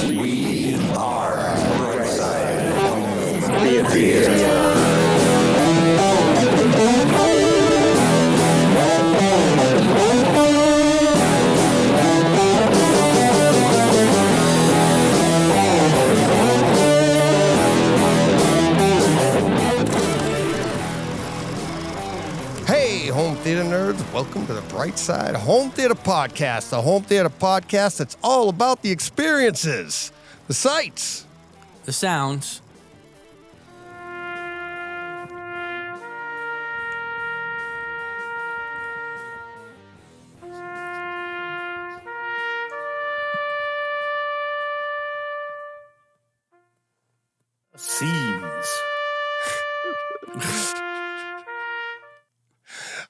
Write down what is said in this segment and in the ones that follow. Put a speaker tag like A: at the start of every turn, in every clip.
A: We are Brightside Home Theater.
B: Hey, home theater nerds, welcome to the Brightside Home Theater Podcast, the home theater podcast that's all about the experiences, the sights,
C: the sounds,
B: scenes.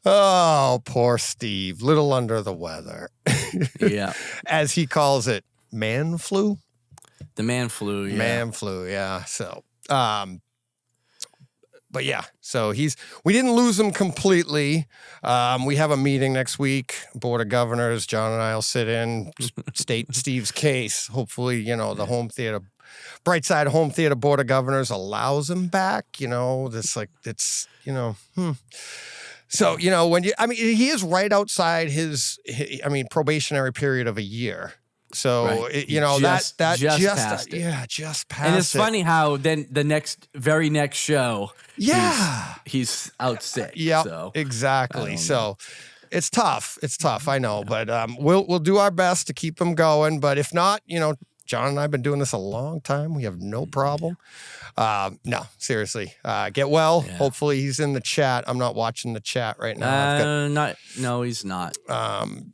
B: Oh, poor Steve, little under the weather.
C: Yeah.
B: As he calls it, man flu?
C: The man flu, yeah.
B: Man flu, yeah. So, but yeah, so we didn't lose him completely. We have a meeting next week, Board of Governors. John and I will sit in, state Steve's case. Hopefully, the home theater, Brightside Home Theater Board of Governors allows him back. So, he is right outside his probationary period of a year. So,
C: Right.
B: just
C: passed it.
B: Yeah, just passed it.
C: And it's funny how then the very next show,
B: yeah,
C: he's out sick.
B: Yeah,
C: so,
B: exactly. So it's tough. It's tough. I know, but we'll do our best to keep him going. But if not, John and I have been doing this a long time. We have no problem. No, seriously. Get well.
C: Yeah.
B: Hopefully he's in the chat. I'm not watching the chat right now.
C: No, he's not.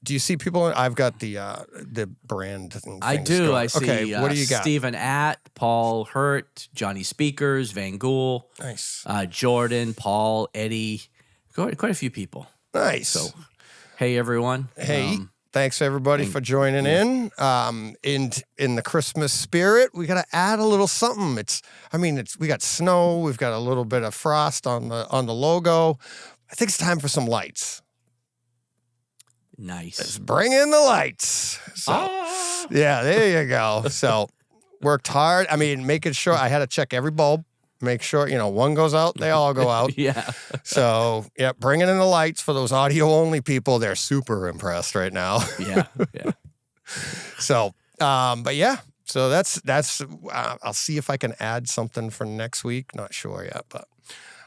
B: Do you see people? I've got the brand things.
C: I do.
B: Going.
C: I see.
B: Okay, what do you got?
C: Stephen Att, Paul Hurt, Johnny Speakers, Van Gool,
B: Nice.
C: Jordan, Paul, Eddie, quite a few people.
B: Nice.
C: So, hey everyone.
B: Hey. Thanks everybody for joining in. In the Christmas spirit, we got to add a little something. We got snow, we've got a little bit of frost on the logo. I think it's time for some lights.
C: Nice.
B: Let's bring in the lights. So, yeah, there you go. So, worked hard. Making sure I had to check every bulb. Make sure, one goes out, they all go out.
C: Yeah.
B: So, yeah, bringing in the lights for those audio-only people. They're super impressed right now.
C: Yeah.
B: So, but yeah. So that's. I'll see if I can add something for next week. Not sure yet, but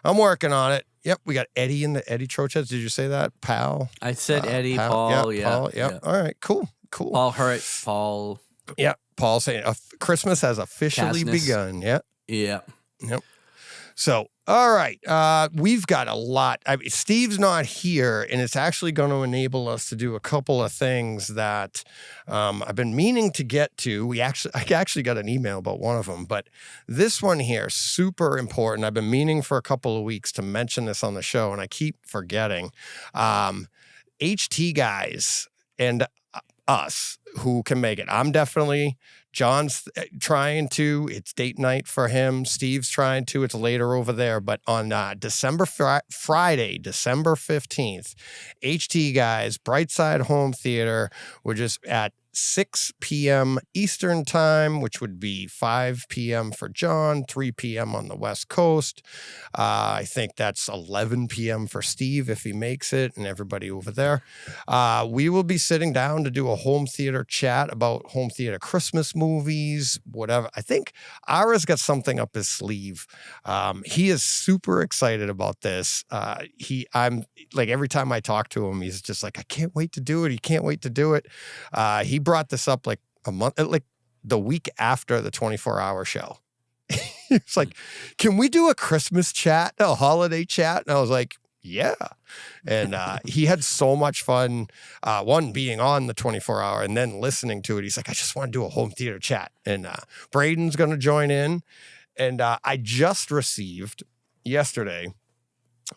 B: I'm working on it. Yep, we got Eddie in the Eddie Trochez. Did you say that, pal?
C: I said Eddie,
B: pal,
C: Paul,
B: yeah. Paul, yep.
C: Yeah.
B: All right, cool.
C: Paul Hurt, Paul.
B: Yeah, Paul saying Christmas has officially
C: Cassness.
B: begun. Yeah.
C: Yeah.
B: Yep. So, all right, we've got a lot. Steve's not here, and it's actually going to enable us to do a couple of things that I've been meaning to get to. I actually got an email about one of them, but this one here, super important. I've been meaning for a couple of weeks to mention this on the show, and I keep forgetting. HT guys and us who can make it. John's trying to. It's date night for him. Steve's trying to. It's later over there. But on Friday, December 15th, HT guys, Brightside Home Theater, we're just at 6 p.m. Eastern time, which would be 5 p.m. for John, 3 p.m. on the West Coast. I think that's 11 p.m. for Steve if he makes it, and everybody over there. We will be sitting down to do a home theater chat about home theater Christmas movies, whatever. I think Ara's got something up his sleeve. He is super excited about this. I'm like, every time I talk to him, he's just like, I can't wait to do it. He can't wait to do it. He brought this up like a month, like the week after the 24-hour show. It's like, can we do a Christmas chat, a holiday chat? And I was like, yeah. And he had so much fun, one, being on the 24-hour and then listening to it. He's like, I just want to do a home theater chat. And Braden's going to join in. And I just received yesterday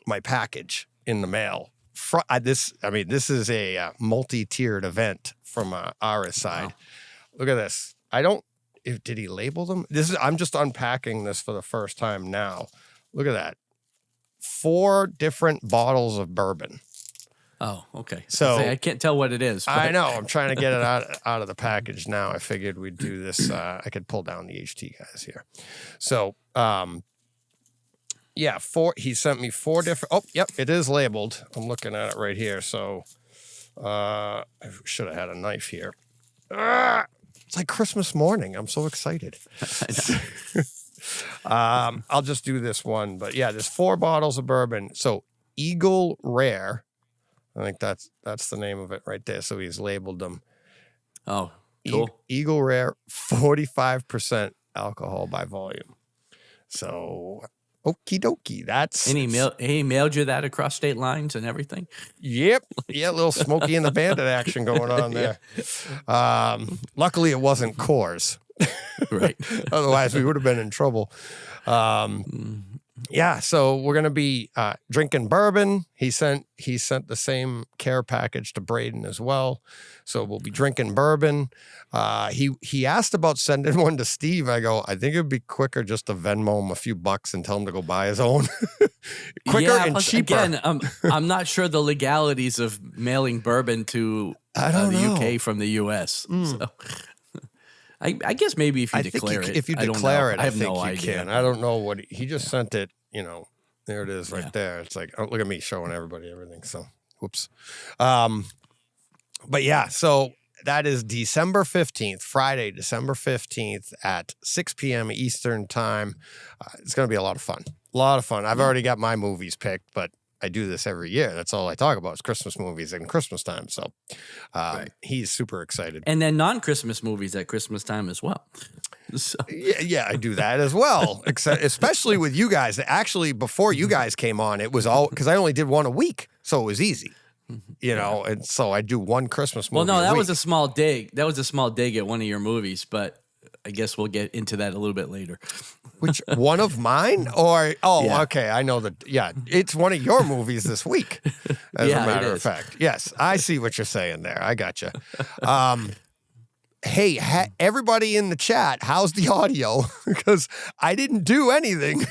B: my package in the mail. This is a multi-tiered event from our side. Wow. Look at this. Did he label them? I'm just unpacking this for the first time now. Look at that. 4 different bottles of bourbon.
C: Oh, okay.
B: So
C: I can't tell what it is. But
B: I know. I'm trying to get it out of the package now. I figured we'd do this. I could pull down the HT guys here. So, yeah, he sent me 4 different. Oh, yep, it is labeled. I'm looking at it right here. So, I should have had a knife here. It's like Christmas morning. I'm so excited. I'll just do this one. But yeah, there's 4 bottles of bourbon. So, Eagle Rare. I think that's the name of it right there. So he's labeled them.
C: Oh, cool.
B: Eagle Rare, 45% alcohol by volume. So, okie dokie. That's.
C: And he mailed you that across state lines and everything?
B: Yep. Yeah, a little Smokey and the Bandit action going on there. Luckily, it wasn't Coors.
C: Right.
B: Otherwise, we would have been in trouble. Yeah, so we're gonna be drinking bourbon. He sent the same care package to Braden as well. So we'll be drinking bourbon. He asked about sending one to Steve. I go, I think it'd be quicker just to Venmo him a few bucks and tell him to go buy his own. Quicker and cheaper.
C: Again, I'm not sure the legalities of mailing bourbon to the UK from the US. So. I guess maybe if you declare it.
B: If you declare it, I think
C: no
B: you
C: idea.
B: can. I don't know what he just sent it. There it is right there. It's like, oh, look at me showing everybody everything. So, whoops. But yeah, so that is December 15th, Friday, December 15th at 6 p.m. Eastern time. It's going to be a lot of fun. A lot of fun. I've already got my movies picked, but I do this every year. That's all I talk about is Christmas movies and Christmas time. So he's super excited.
C: And then non-Christmas movies at Christmas time as well. So.
B: Yeah, I do that as well. Especially with you guys. Actually, before you guys came on, it was all because I only did one a week, so it was easy. And so I do one Christmas movie.
C: Well, no, that was a small dig. That was a small dig at one of your movies, but I guess we'll get into that a little bit later.
B: Which one of mine? Okay, I know that. Yeah, it's one of your movies this week. As a matter of fact, yes, I see what you're saying there. I gotcha. Hey, everybody in the chat, how's the audio? Because I didn't do anything.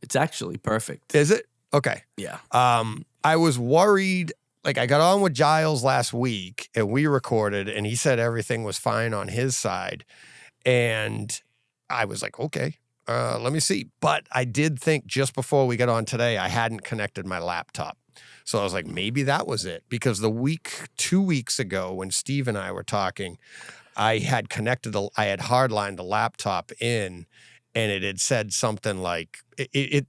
C: It's actually perfect.
B: Is it? Okay.
C: Yeah.
B: I was worried. Like I got on with Giles last week and we recorded and he said everything was fine on his side. And I was like, okay, let me see. But I did think just before we got on today, I hadn't connected my laptop. So I was like, maybe that was it. Because 2 weeks ago when Steve and I were talking, I had I had hardlined the laptop in and it had said something like, it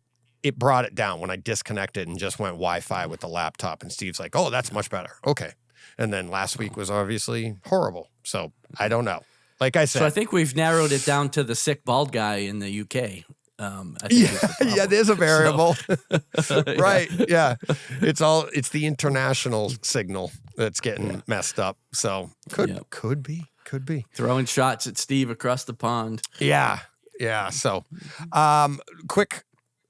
B: brought it down when I disconnected and just went Wi-Fi with the laptop. And Steve's like, oh, that's much better. Okay. And then last week was obviously horrible. So I don't know. Like I said.
C: So I think we've narrowed it down to the sick bald guy in the UK. I think
B: yeah, there's a variable. Right. Yeah. It's the international signal that's getting messed up. So could be.
C: Throwing shots at Steve across the pond.
B: Yeah. Yeah. So quick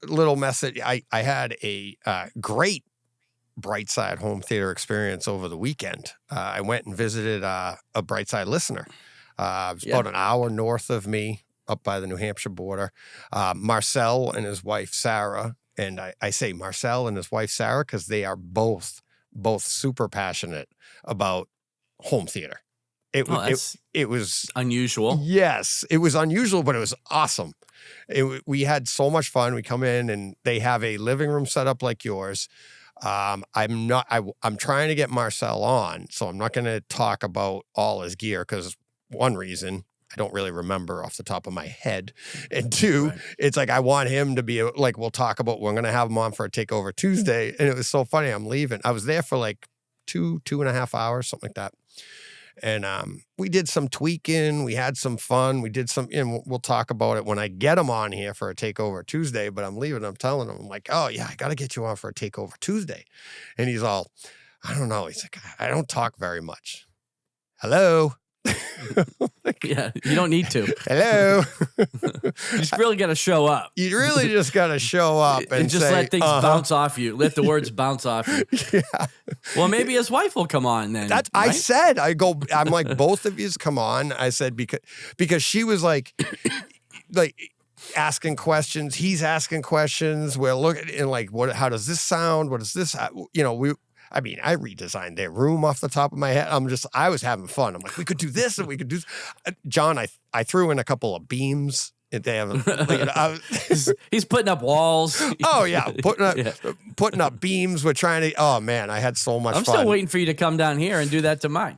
B: little message. I had a great Brightside home theater experience over the weekend. I went and visited a Brightside listener. It's about an hour north of me, up by the New Hampshire border. Marcel and his wife, Sarah. And I say Marcel and his wife, Sarah, because they are both super passionate about home theater. It was
C: unusual.
B: Yes, it was unusual, but it was awesome. We had so much fun. We come in and they have a living room set up like yours. I'm trying to get Marcel on, so I'm not going to talk about all his gear because one reason I don't really remember off the top of my head, and two, it's like I want him to be like we're going to have him on for a Takeover Tuesday, and it was so funny. I'm leaving. I was there for like 2.5 hours, something like that. And we did some tweaking. We had some fun. We did some, and we'll talk about it when I get him on here for a Takeover Tuesday. But I'm leaving. I'm telling him, I'm like, oh, yeah, I got to get you on for a Takeover Tuesday. And he's all, I don't know. He's like, I don't talk very much. Hello.
C: Yeah, you don't need to.
B: Hello.
C: You just really got to show up.
B: You really just got to show up and
C: just
B: say,
C: let things bounce off you. Let the words bounce off you.
B: Yeah.
C: Well, maybe his wife will come on then.
B: That's
C: right?
B: I said. I'm like, both of yous come on. I said because she was like asking questions. He's asking questions. We're looking and like, how does this sound? What is this? I mean, I redesigned their room off the top of my head. I was having fun. I'm like, we could do this and we could do this. John, I threw in a couple of beams. They have,
C: he's putting up walls.
B: Oh yeah, putting up beams. We're trying to. Oh man, I had so much fun.
C: I'm still waiting for you to come down here and do that to mine.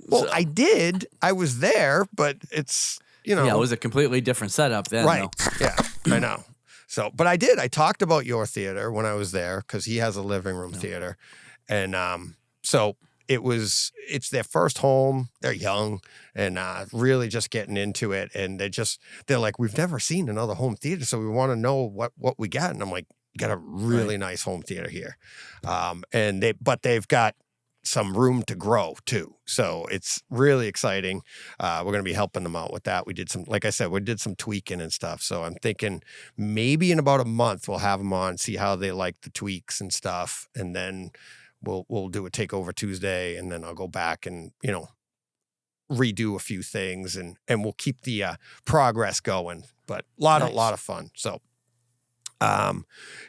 B: Well, I did. I was there, but it's
C: Yeah, it was a completely different setup then.
B: Right.
C: Though.
B: Yeah, I know. So, but I did. I talked about your theater when I was there because he has a living room theater, and so. It's their first home. They're young and really just getting into it. And they're like, we've never seen another home theater. So we want to know what we got. And I'm like, you got a really nice home theater here. But they've got some room to grow too. So it's really exciting. We're going to be helping them out with that. Like I said, we did some tweaking and stuff. So I'm thinking maybe in about a month, we'll have them on, see how they like the tweaks and stuff. And then we'll do a takeover Tuesday, and then I'll go back and, redo a few things and we'll keep the progress going. But a lot of fun. So got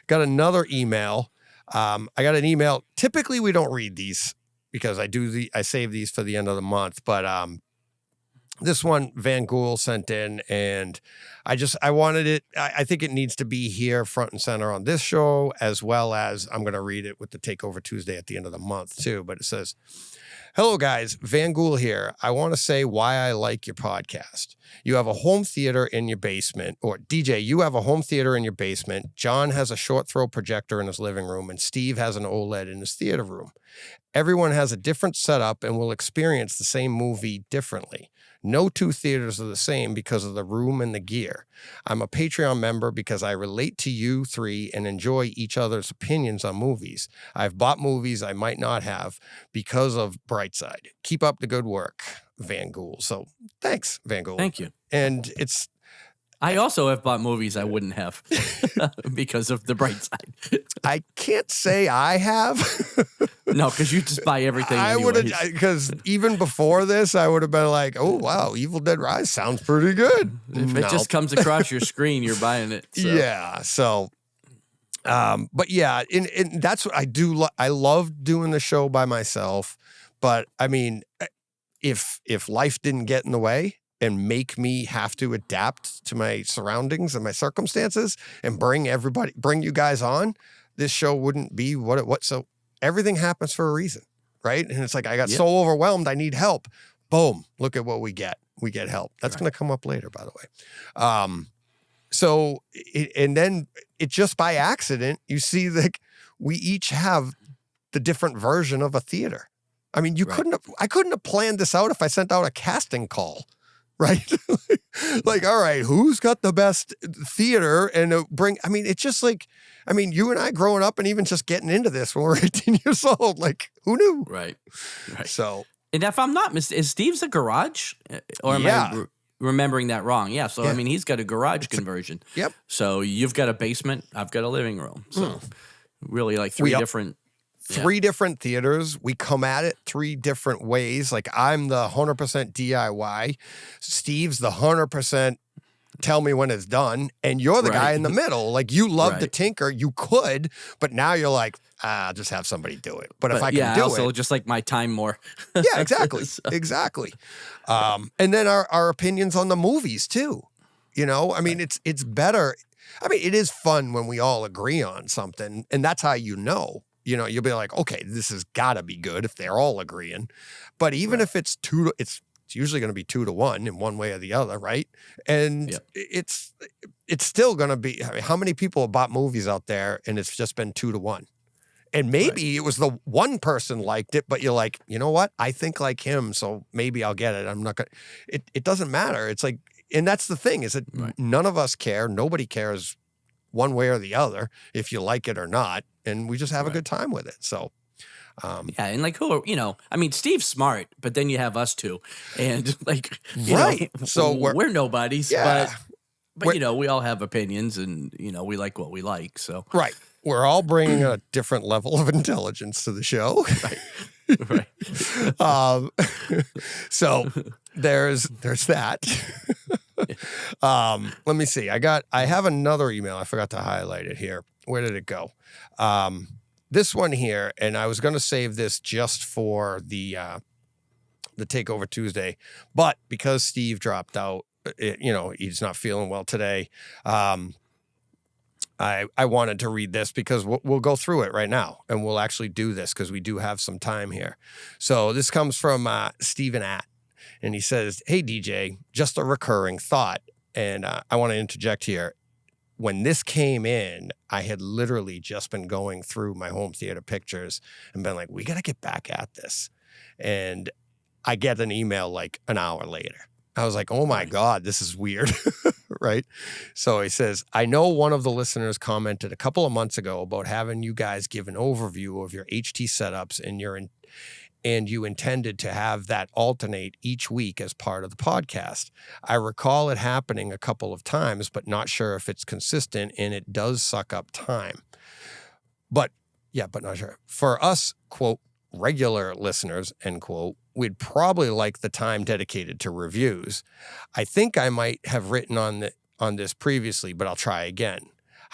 B: another email. I got an email. Typically we don't read these because I save these for the end of the month, but this one Van Gool sent in, and I wanted it. I think it needs to be here front and center on this show, as well as I'm going to read it with the Takeover Tuesday at the end of the month too. But it says, "Hello guys, Van Gool here. I want to say why I like your podcast. You have a home theater in your basement, or DJ, you have a home theater in your basement. John has a short throw projector in his living room, and Steve has an OLED in his theater room. Everyone has a different setup and will experience the same movie differently. No two theaters are the same because of the room and the gear. I'm a Patreon member because I relate to you three and enjoy each other's opinions on movies. I've bought movies I might not have because of Brightside. Keep up the good work, Van Gool." So thanks, Van Gool.
C: Thank you.
B: And
C: I also have bought movies I wouldn't have because of the bright side.
B: I can't say I have.
C: No, because you just buy everything.
B: I would have, because even before this, I would have been like, "Oh wow, Evil Dead Rise sounds pretty good."
C: If it just comes across your screen, you're buying it. So.
B: Yeah. So, but yeah, and that's what I do. I love doing the show by myself, but I mean, if life didn't get in the way and make me have to adapt to my surroundings and my circumstances and bring you guys on, this show wouldn't be what it was. So everything happens for a reason, right? And it's like, I got so overwhelmed, I need help. Boom, look at what we get. We get help. That's going to come up later, by the way. And then it just by accident, you see that we each have the different version of a theater. I mean, I couldn't have planned this out if I sent out a casting call. Right? Like, all right, who's got the best theater? And it's just like, you and I growing up and even just getting into this when we're 18 years old, like, who knew?
C: Right.
B: So.
C: And if I'm not mistaken, is Steve's a garage? Or am I remembering that wrong? Yeah. So, he's got a garage conversion.
B: Yep.
C: So you've got a basement, I've got a living room. So really like three different
B: theaters. We come at it three different ways. Like, I'm the 100% DIY. Steve's the 100% tell me when it's done. And you're the guy in the middle. Like, you love to tinker. You could, but now you're like, I'll just have somebody do it. But if I can do
C: also
B: it.
C: just like my time more.
B: Yeah, exactly. Exactly. And then our opinions on the movies too. It's better. It is fun when we all agree on something, and that's how you'll be like, okay, this has got to be good if they're all agreeing. But even if it's it's usually going to be 2-1 in one way or the other, right? And it's still going to be. How many people have bought movies out there and it's just been 2-1? And maybe it was the one person liked it, but you're like, you know what? I think like him, so maybe I'll get it. I'm not going to. It doesn't matter. It's like, and that's the thing, is that none of us care. Nobody cares one way or the other if you like it or not. And we just have a good time with it. So,
C: and like, Steve's smart, but then you have us two, and like,
B: so
C: we're nobodies, but we all have opinions, and we like what we like. So,
B: we're all bringing a different level of intelligence to the show.
C: Right.
B: So there's that. Let me see. I have another email. I forgot to highlight it here. Where did it go? this one here, and I was going to save this just for the Takeover Tuesday, but because Steve dropped out, he's not feeling well today. I wanted to read this because we'll go through it right now, and we'll actually do this because we do have some time here. So this comes from Stephen Att, and he says, "Hey DJ, just a recurring thought," and I want to interject here. When this came in, I had literally just been going through my home theater pictures and been like, we got to get back at this. And I get an email like an hour later. I was like, oh my God, this is weird, right? So he says, I know one of the listeners commented a couple of months ago about having you guys give an overview of your HT setups and you intended to have that alternate each week as part of the podcast. I recall it happening a couple of times, but not sure if it's consistent, and it does suck up time. But not sure. For us, quote, regular listeners, end quote, we'd probably like the time dedicated to reviews. I think I might have written on this previously, but I'll try again.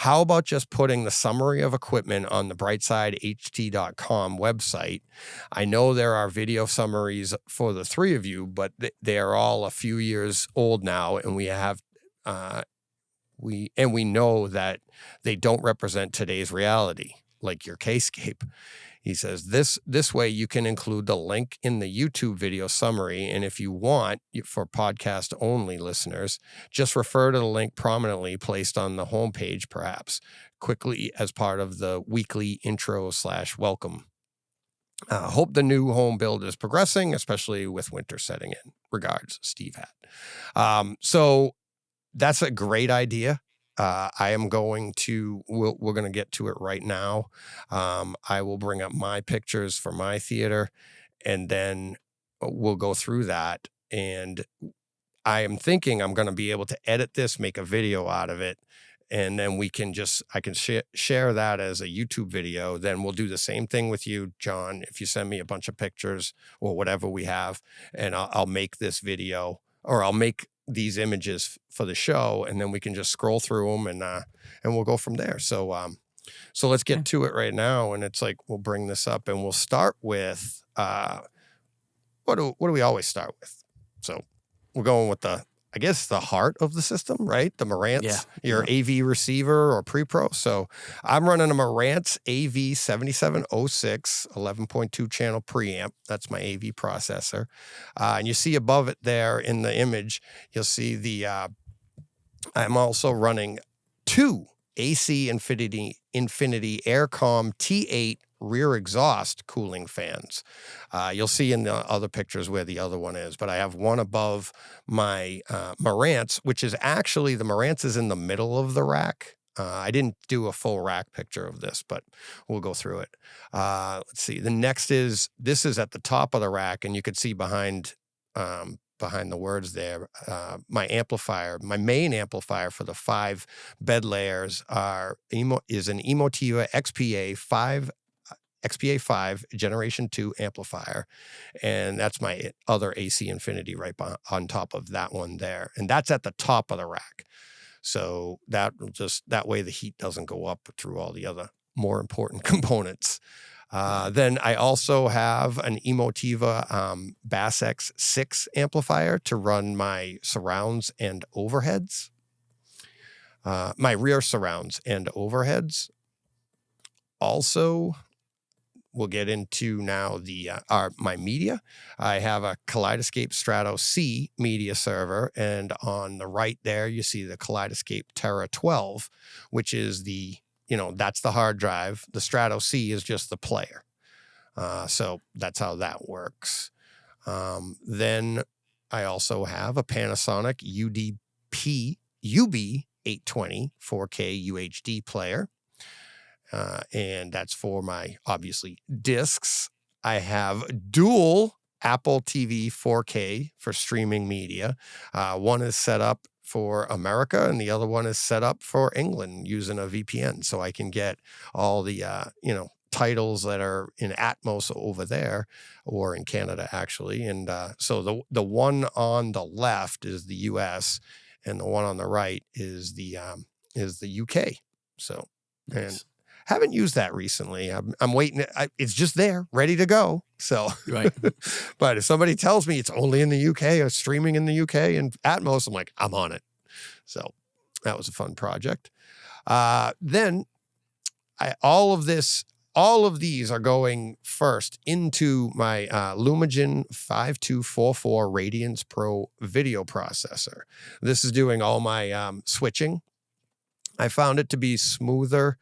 B: How about just putting the summary of equipment on the brightsidehd.com website? I know there are video summaries for the three of you, but they are all a few years old now, and we know that they don't represent today's reality, like your Kaleidescape. He says, this way you can include the link in the YouTube video summary, and if you want, for podcast-only listeners, just refer to the link prominently placed on the homepage, perhaps, quickly as part of the weekly intro/welcome. Hope the new home build is progressing, especially with winter setting in. Regards, Steve Hatt. So that's a great idea. I am going to, we're going to get to it right now. I will bring up my pictures for my theater, and then we'll go through that. And I am thinking I'm going to be able to edit this, make a video out of it, and then I can share that as a YouTube video. Then we'll do the same thing with you, John, if you send me a bunch of pictures or whatever we have, and I'll make this video, or I'll make these images for the show, and then we can just scroll through them and we'll go from there. So let's get to it right now. And it's like, we'll bring this up and we'll start with, what do we always start with? So we're going with the heart of the system, right? The Marantz, your AV receiver or pre-pro. So I'm running a Marantz AV 7706 11.2 channel preamp. That's my AV processor. And you see above it there in the image, you'll see I'm also running two AC Infinity Aircom T8 rear exhaust cooling fans. You'll see in the other pictures where the other one is, but I have one above my Marantz, which is actually, the Marantz is in the middle of the rack. I didn't do a full rack picture of this, but we'll go through it. Let's see. The next this is at the top of the rack, and you could see behind the words there, my main amplifier for the 5 bed layers is an Emotiva XPA 5 Generation 2 amplifier, and that's my other AC Infinity right on top of that one there, and that's at the top of the rack. So that way the heat doesn't go up through all the other more important components. Then I also have an Emotiva Bass X6 amplifier to run my surrounds and overheads, my rear surrounds and overheads. Also, we'll get into now my media. I have a Kaleidescape Strato C media server, and on the right there, you see the Kaleidescape Terra 12, which is that's the hard drive. The Strato C is just the player. So that's how that works. Then I also have a Panasonic UB820 4K UHD player. And that's for my, obviously, discs. I have dual AppleTV 4K for streaming media. One is set up for America, and the other one is set up for England using a VPN, so I can get all the titles that are in Atmos over there, or in Canada actually. And so the one on the left is the US, and the one on the right is the UK. So,
C: nice.
B: Haven't used that recently. I'm waiting. It's just there, ready to go. So,
C: Right.
B: But if somebody tells me it's only in the UK or streaming in the UK and Atmos, I'm like, I'm on it. So that was a fun project. Then all of these are going first into my Lumagen 5244 Radiance Pro video processor. This is doing all my switching. I found it to be smoother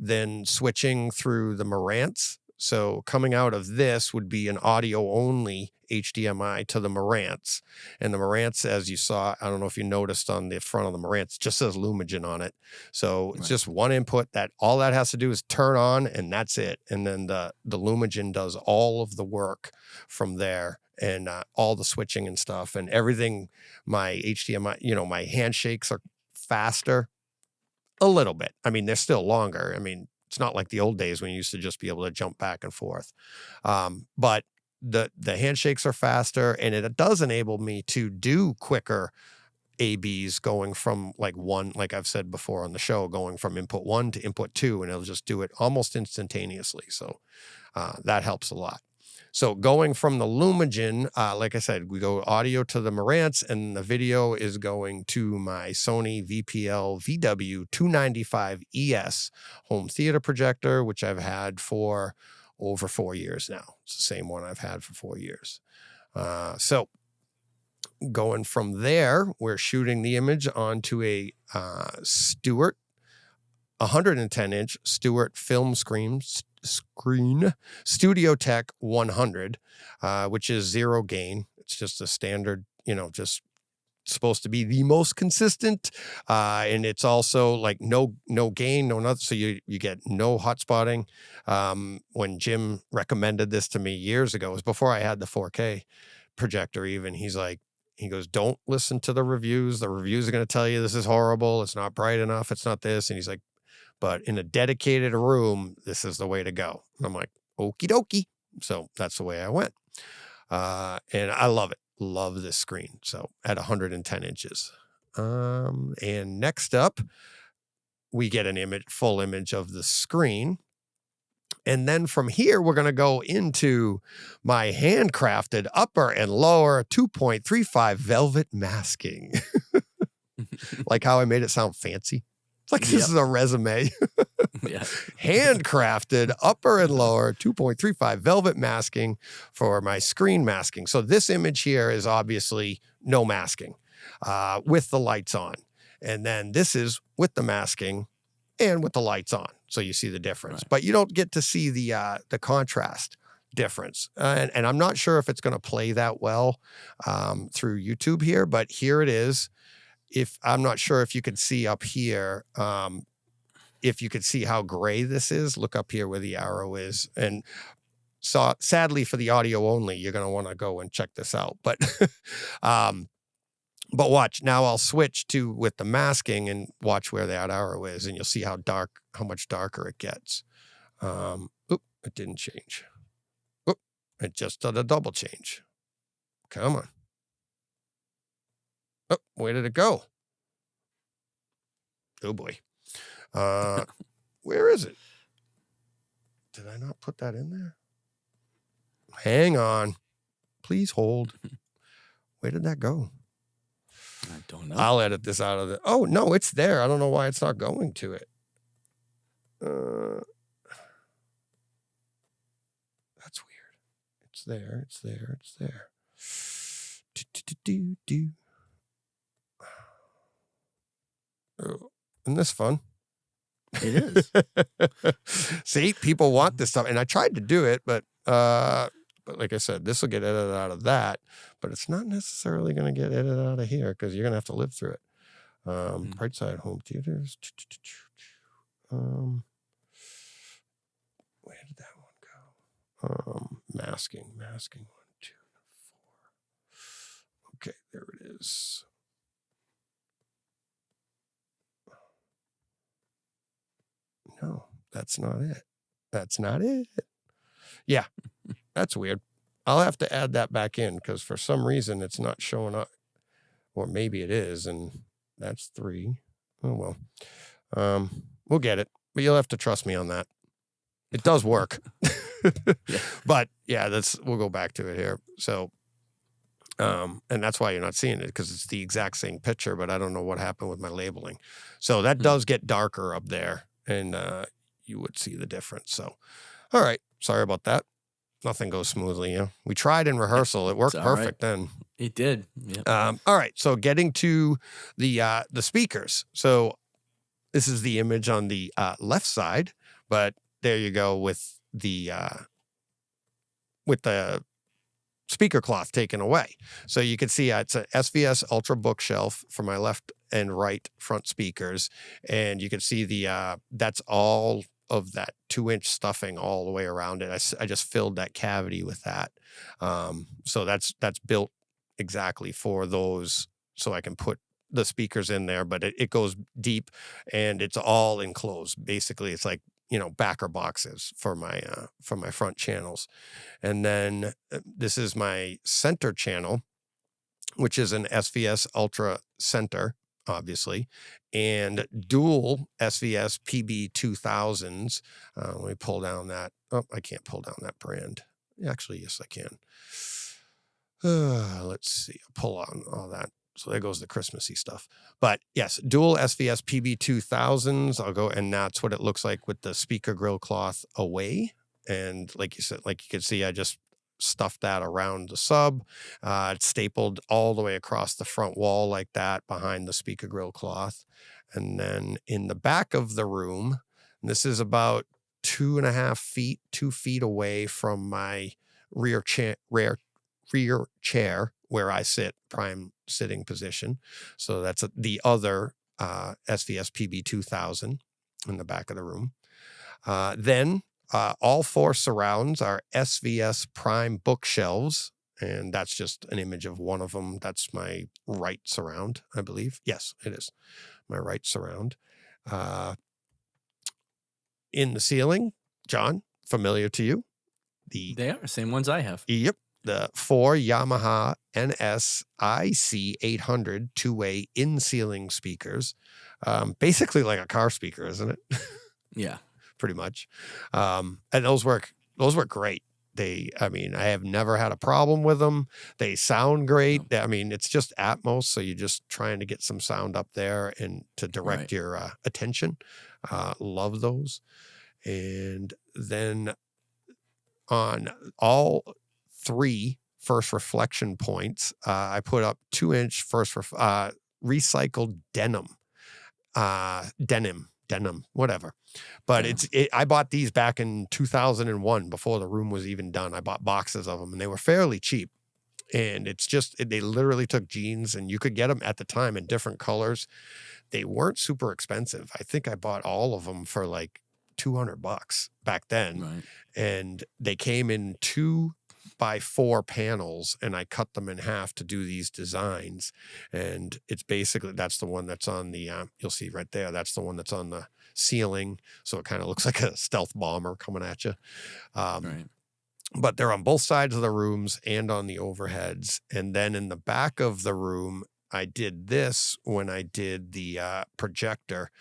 B: than switching through the Marantz. So coming out of this would be an audio only HDMI to the Marantz. And the Marantz, as you saw, I don't know if you noticed on the front of the Marantz, just says Lumagen on it. So it's just one input that all that has to do is turn on and that's it. And then the Lumagen does all of the work from there and all the switching and stuff and everything. My HDMI, my handshakes are faster a little bit. I mean, they're still longer. I mean, it's not like the old days when you used to just be able to jump back and forth. But the handshakes are faster and it does enable me to do quicker ABs going from like I've said before on the show, going from input 1 to input 2, and it'll just do it almost instantaneously. So that helps a lot. So going from the Lumagen, like I said, we go audio to the Marantz, and the video is going to my Sony VPL VW295ES home theater projector, which I've had for over 4 years now. It's the same one I've had for 4 years. So going from there, we're shooting the image onto a Stewart 110-inch Stewart film screen Studio Tech 100, which is zero gain. It's just a standard, just supposed to be the most consistent. And it's also like no gain, no nothing. So you get no hot spotting. When Jim recommended this to me years ago, it was before I had the 4K projector even. He goes, don't listen to the reviews. The reviews are going to tell you this is horrible. It's not bright enough. It's not this. And he's like, but in a dedicated room, this is the way to go. And I'm like, okie dokie. So that's the way I went. And I love it. Love this screen. So at 110 inches. And next up, we get an full image of the screen. And then from here, we're going to go into my handcrafted upper and lower 2.35 velvet masking. Like how I made it sound fancy. Like this is a resume. Handcrafted upper and lower 2.35 velvet masking for my screen masking. So this image here is obviously no masking with the lights on. And then this is with the masking and with the lights on. So you see the difference. Right. But you don't get to see the contrast difference. And I'm not sure if it's going to play that well through YouTube here, but here it is. I'm not sure if you can see up here, if you could see how gray this is, look up here where the arrow is. And so sadly for the audio only, you're going to want to go and check this out. But watch, now I'll switch to with the masking and watch where that arrow is. And you'll see how much darker it gets. It didn't change. It just did a double change. Come on. Oh, where did it go? Oh boy. Where is it? Did I not put that in there? Hang on. Please hold. Where did that go?
C: I don't know.
B: I'll edit this out of the... Oh, no, it's there. I don't know why it's not going to it. That's weird. It's there. It's there. It's there. Do. Oh, isn't this fun?
C: It is.
B: See, people want this stuff. And I tried to do it, but like I said, this will get edited out of that, but it's not necessarily going to get edited out of here because you're going to have to live through it. Right side home theaters. Where did that one go? Masking 1, 2, 4. Okay, there it is. No, that's not it. That's not it. Yeah, that's weird. I'll have to add that back in because for some reason it's not showing up. Or maybe it is, and that's 3. Oh, well. We'll get it. but you'll have to trust me on that. It does work.
C: Yeah.
B: But yeah, we'll go back to it here. So, and that's why you're not seeing it, because it's the exact same picture, but I don't know what happened with my labeling. So that does get darker up there, and you would see the difference. So, all right. Sorry about that. Nothing goes smoothly. We tried in rehearsal. It worked perfect then.
C: It did. Yeah.
B: All right. So getting to the speakers. So this is the image on the left side, but there you go with the speaker cloth taken away. So you can see it's a SVS Ultra bookshelf for my left and right front speakers. And you can see that's all of that 2-inch stuffing all the way around it. I just filled that cavity with that. So that's built exactly for those, so I can put the speakers in there, but it goes deep and it's all enclosed. Basically, it's like, backer boxes for my front channels. And then this is my center channel, which is an SVS Ultra Center, obviously, and dual SVS PB2000s. Let me pull down that. Oh, I can't pull down that brand. Actually, yes, I can. Let's see. I'll pull on all that. So there goes the Christmassy stuff. But yes, dual SVS PB2000s. I'll go, and that's what it looks like with the speaker grill cloth away. And like you said, like you can see, I just stuffed that around the sub. It's stapled all the way across the front wall like that behind the speaker grill cloth. And then in the back of the room, and this is about 2.5 feet, 2 feet away from my rear chair where I sit, prime sitting position. So that's the other SVS PB2000 in the back of the room. Then all 4 surrounds are SVS Prime bookshelves, and that's just an image of one of them. That's my right surround, I believe. Yes, it is my right surround. In the ceiling, John, familiar to you?
C: They are same ones I have.
B: Yep. The 4 Yamaha NS IC800 2-way in-ceiling speakers. Basically like a car speaker, isn't it?
C: Yeah.
B: Pretty much. And those work great. I have never had a problem with them. They sound great. No. It's just Atmos, so you're just trying to get some sound up there and to direct your attention. Love those. And then on all 3 first reflection points, I put up 2-inch recycled denim, whatever. But I bought these back in 2001 before the room was even done. I bought boxes of them and they were fairly cheap. And they literally took jeans, and you could get them at the time in different colors. They weren't super expensive. I think I bought all of them for like $200 back then.
C: Right.
B: And they came in 2x4 panels, and I cut them in half to do these designs. And it's basically, that's the one that's on the, you'll see right there, that's the one that's on the ceiling. So it kind of looks like a stealth bomber coming at you.
C: Right.
B: But they're on both sides of the rooms and on the overheads. And then in the back of the room, I did this when I did the projector,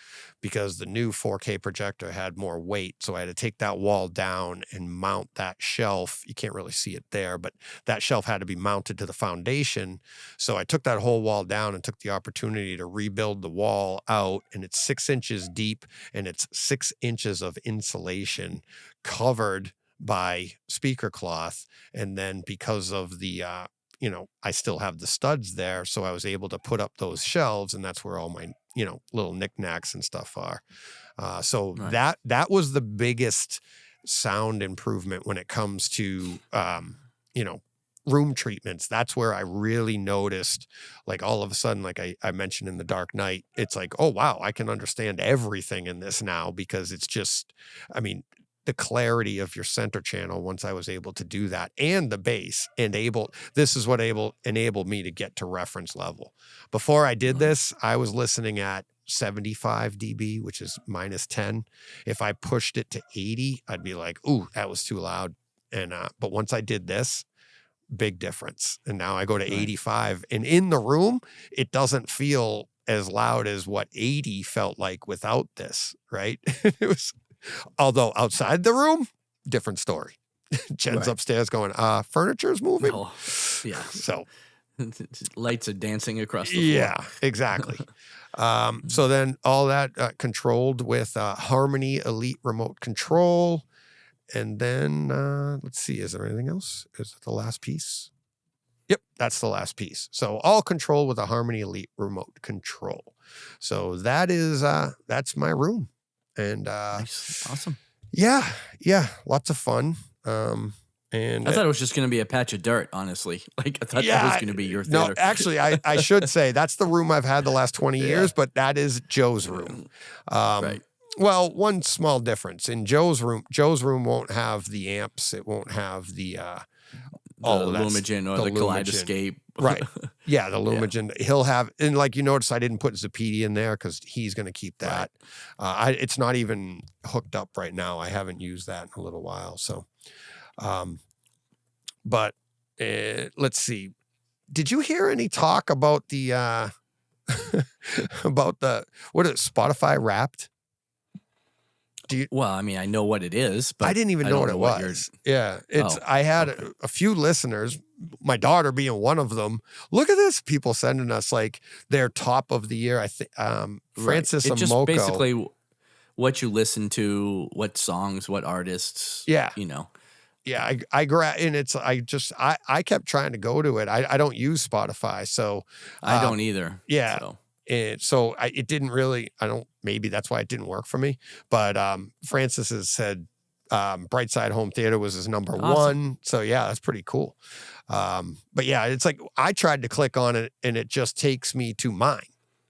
B: because the new 4K projector had more weight. So I had to take that wall down and mount that shelf. You can't really see it there, but that shelf had to be mounted to the foundation. So I took that whole wall down and took the opportunity to rebuild the wall out. And it's 6 inches deep, and it's 6 inches of insulation covered by speaker cloth. And then because of the I still have the studs there, so I was able to put up those shelves, and that's where all my, little knickknacks and stuff are. So right. that was the biggest sound improvement when it comes to, room treatments. That's where I really noticed, like, all of a sudden, like I mentioned in The Dark Knight, it's like, oh, wow, I can understand everything in this now, because it's just, the clarity of your center channel once I was able to do that, and the bass, this is what enabled me to get to reference level. Before I did this, I was listening at 75 dB, which is -10. If I pushed it to 80, I'd be like, ooh, that was too loud. And, but once I did this, big difference. And now I go to 85, and in the room, it doesn't feel as loud as what 80 felt like without this, right? It was, although outside the room, different story. Jen's upstairs going, furniture's moving.
C: Oh, yeah.
B: So
C: lights are dancing across the floor.
B: yeah, exactly. So then all that controlled with Harmony Elite remote control. And then let's see, is there anything else? Is it the last piece? Yep, that's the last piece. So all control with a Harmony Elite remote control. So that is that's my room. And
C: Nice. Awesome.
B: yeah, lots of fun. And
C: I thought it was just going to be a patch of dirt, honestly. Like, I thought that was going to be your theater.
B: No, actually, I should say that's the room I've had the last 20 years, but that is Joe's room.
C: Right.
B: Well, one small difference. In Joe's room won't have the amps. It won't have the
C: Lumagen or the Kaleidescape.
B: Right. Yeah, the Lumagen. Yeah. He'll have, and like you notice, I didn't put Zapedi in there because he's going to keep that. Right. It's not even hooked up right now. I haven't used that in a little while. So, but let's see. Did you hear any talk about the what is it, Spotify Wrapped?
C: Well, I mean, I know what it is, but
B: I didn't even know what it was. Yeah, I had a few listeners, my daughter being one of them. Look at this, people sending us like their top of the year. I think Francis
C: It's just
B: Amoko.
C: basically what you listen to, what songs, what artists.
B: Yeah,
C: you know.
B: Yeah, I kept trying to go to it. I don't use Spotify, so
C: I don't either.
B: Yeah. So. It didn't really, maybe that's why it didn't work for me. But Francis has said Brightside Home Theater was his number one. So yeah, that's pretty cool. But yeah, it's like I tried to click on it and it just takes me to mine.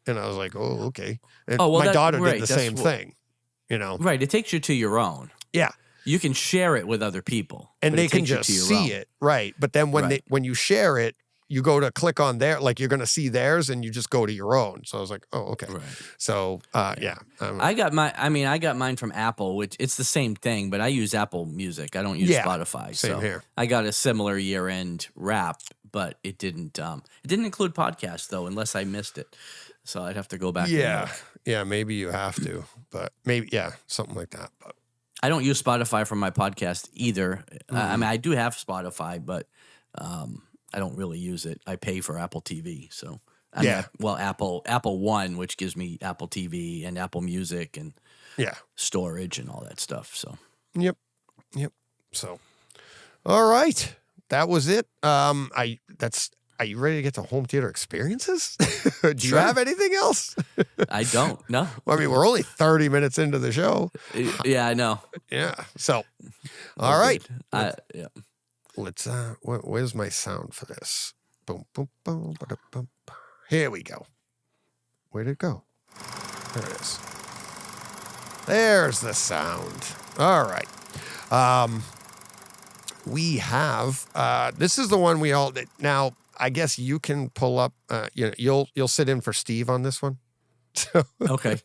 B: And I was like, oh, okay. And my daughter did the same thing, you know?
C: Right. It takes you to your own.
B: Yeah.
C: You can share it with other people.
B: And they can just see it. Right. But then when you share it, you go to click on there, like you're going to see theirs and you just go to your own. So I was like, oh, okay. Right. So, yeah.
C: I got mine from Apple, which it's the same thing, but I use Apple Music. I don't use Spotify.
B: Same here.
C: I got a similar year-end wrap, but it didn't include podcasts though, unless I missed it. So I'd have to go back.
B: Yeah. Yeah. Maybe you have to, but maybe, something like that. But
C: I don't use Spotify for my podcast either. I mean, I do have Spotify, but, I don't really use it. I pay for Apple TV, so Apple One, which gives me Apple TV and Apple Music and storage and all that stuff. So
B: yep. So all right, that was it. Are you ready to get to home theater experiences? Do you have anything else?
C: I don't. No.
B: Well, I mean, we're only 30 minutes into the show.
C: Yeah, I know.
B: Yeah. So all right.
C: Yeah.
B: Let's where's my sound for this? Boom, boom, boom, boom. Here we go. Where'd it go? There it is. There's the sound. All right. We have this is the one we all now I guess you can pull up you'll sit in for Steve on this one.
C: Okay.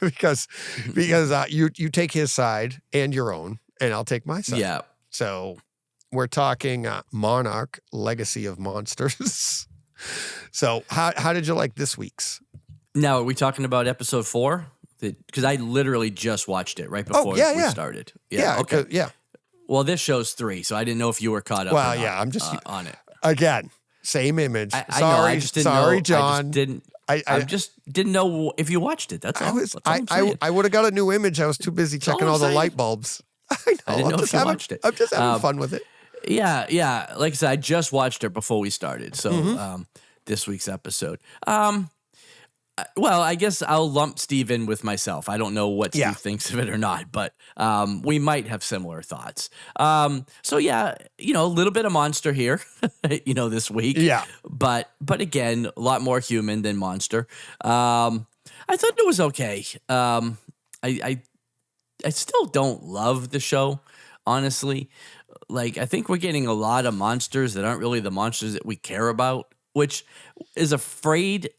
B: because you take his side and your own and I'll take my side.
C: Yeah.
B: So we're talking Monarch, Legacy of Monsters. So how did you like this week's?
C: Now, are we talking about episode 4? Because I literally just watched it right before we started.
B: Yeah. Okay. Yeah.
C: Well, this show's 3, so I didn't know if you were caught up.
B: Well,
C: or not,
B: I'm just
C: on it
B: again. Same image.
C: I know. I just didn't know.
B: John.
C: I just didn't know if you watched it. That's all.
B: I would have got a new image. I was too busy checking all the light bulbs. I know.
C: I didn't know if you watched it.
B: I'm just having fun with it.
C: Yeah. Like I said, I just watched it before we started. So this week's episode. Well, I guess I'll lump Steve in with myself. I don't know what Steve thinks of it or not, but we might have similar thoughts. So yeah, a little bit of monster here, this week.
B: Yeah.
C: But again, a lot more human than monster. I thought it was okay. I still don't love the show, honestly. Like, I think we're getting a lot of monsters that aren't really the monsters that we care about, which is afraid.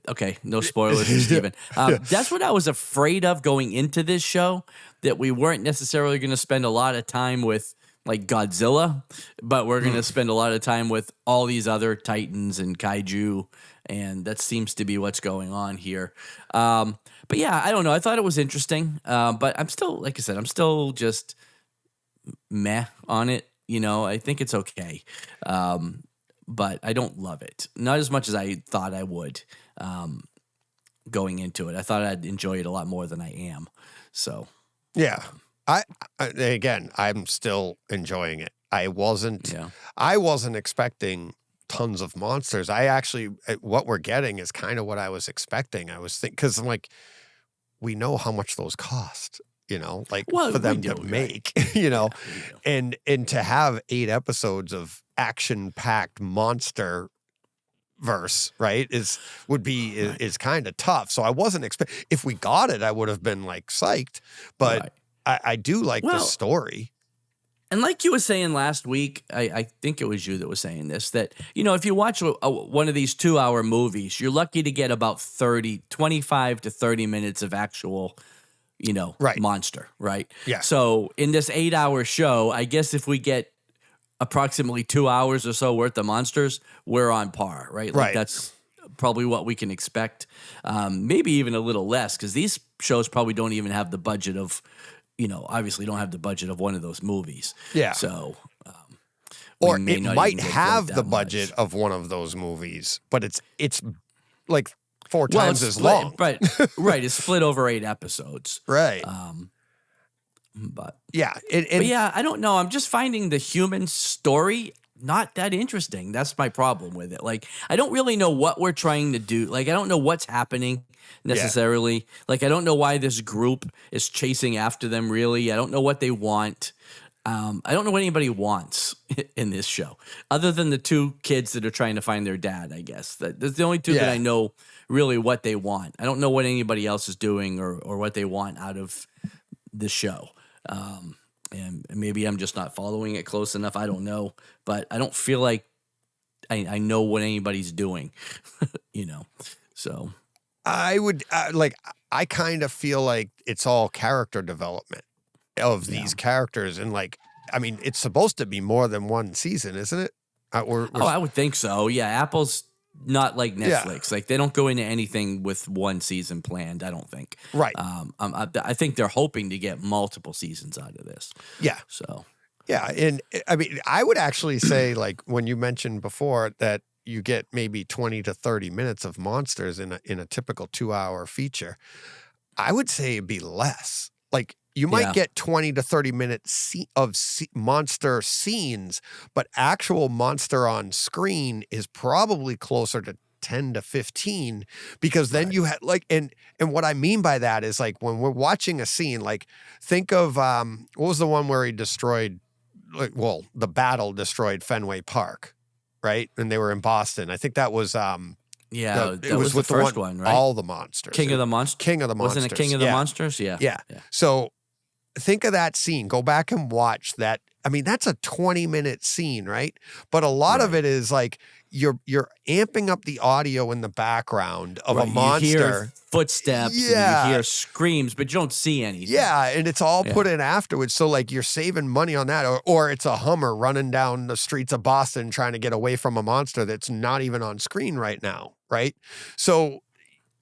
C: Okay, no spoilers for Steven. That's what I was afraid of going into this show, that we weren't necessarily going to spend a lot of time with like Godzilla, but we're going to spend a lot of time with all these other titans and kaiju, and that seems to be what's going on here. But yeah, I don't know. I thought it was interesting, but I'm still, like I said, I'm still just meh on it. I think it's okay, but I don't love it. Not as much as I thought I would going into it. I thought I'd enjoy it a lot more than I am. So
B: yeah. Again, I'm still enjoying it. I wasn't expecting tons of monsters. I actually, what we're getting is kind of what I was expecting. I was thinking, because I'm like, we know how much those cost, for them to make, and to have 8 episodes of action-packed monster verse, right, is kind of tough. So I wasn't if we got it, I would have been like psyched, but. Right. I do like the story.
C: And like you were saying last week, I think it was you that was saying this, that, if you watch one of these 2-hour movies, you're lucky to get about 25 to 30 minutes of actual, monster, right?
B: Yeah.
C: So in this 8-hour show, I guess if we get approximately 2 hours or so worth of monsters, we're on par, right? Like that's probably what we can expect. Maybe even a little less, because these shows probably don't even have the budget of, obviously don't have the budget of one of those movies.
B: Yeah.
C: So,
B: or it might have the budget of one of those movies, but it's like 4 times as long.
C: But right, it's split over 8 episodes.
B: Right.
C: But
B: yeah,
C: but yeah, I don't know. I'm just finding the human story not that interesting. That's my problem with it. Like, I don't really know what we're trying to do. Like, I don't know what's happening necessarily. Yeah. Like, I don't know why this group is chasing after them, really. I don't know what they want. I don't know what anybody wants in this show, other than the 2 kids that are trying to find their dad, I guess. That's the only 2 that I know really what they want. I don't know what anybody else is doing or what they want out of the show. And maybe I'm just not following it close enough. I don't know, but I don't feel like I know what anybody's doing, So
B: I would I kind of feel like it's all character development of these characters, and it's supposed to be more than one season, isn't it?
C: I would think so. Yeah, Apple's not like Netflix. Like, they don't go into anything with one season planned, I don't think.
B: Right.
C: I think they're hoping to get multiple seasons out of this.
B: Yeah.
C: So.
B: Yeah, and I would actually say, like, when you mentioned before that you get maybe 20 to 30 minutes of monsters in a typical 2-hour feature, I would say it'd be less. Like, you might get 20 to 30 minutes of monster scenes, but actual monster on screen is probably closer to 10 to 15, because then you had and what I mean by that is, like, when we're watching a scene, like, think of what was the one where he destroyed, the battle destroyed Fenway Park, right? And they were in Boston. I think that was
C: it was with the first one, right?
B: All the monsters.
C: King of the Monsters.
B: Wasn't
C: it King of the Monsters? Yeah.
B: So think of that scene. Go back and watch that. I mean, that's a 20-minute scene, right? But a lot of it is like you're amping up the audio in the background of a monster.
C: You hear footsteps, and you hear screams, but you don't see anything.
B: Yeah, and it's all put in afterwards. So, like, you're saving money on that. Or it's a Hummer running down the streets of Boston trying to get away from a monster that's not even on screen right now, right? So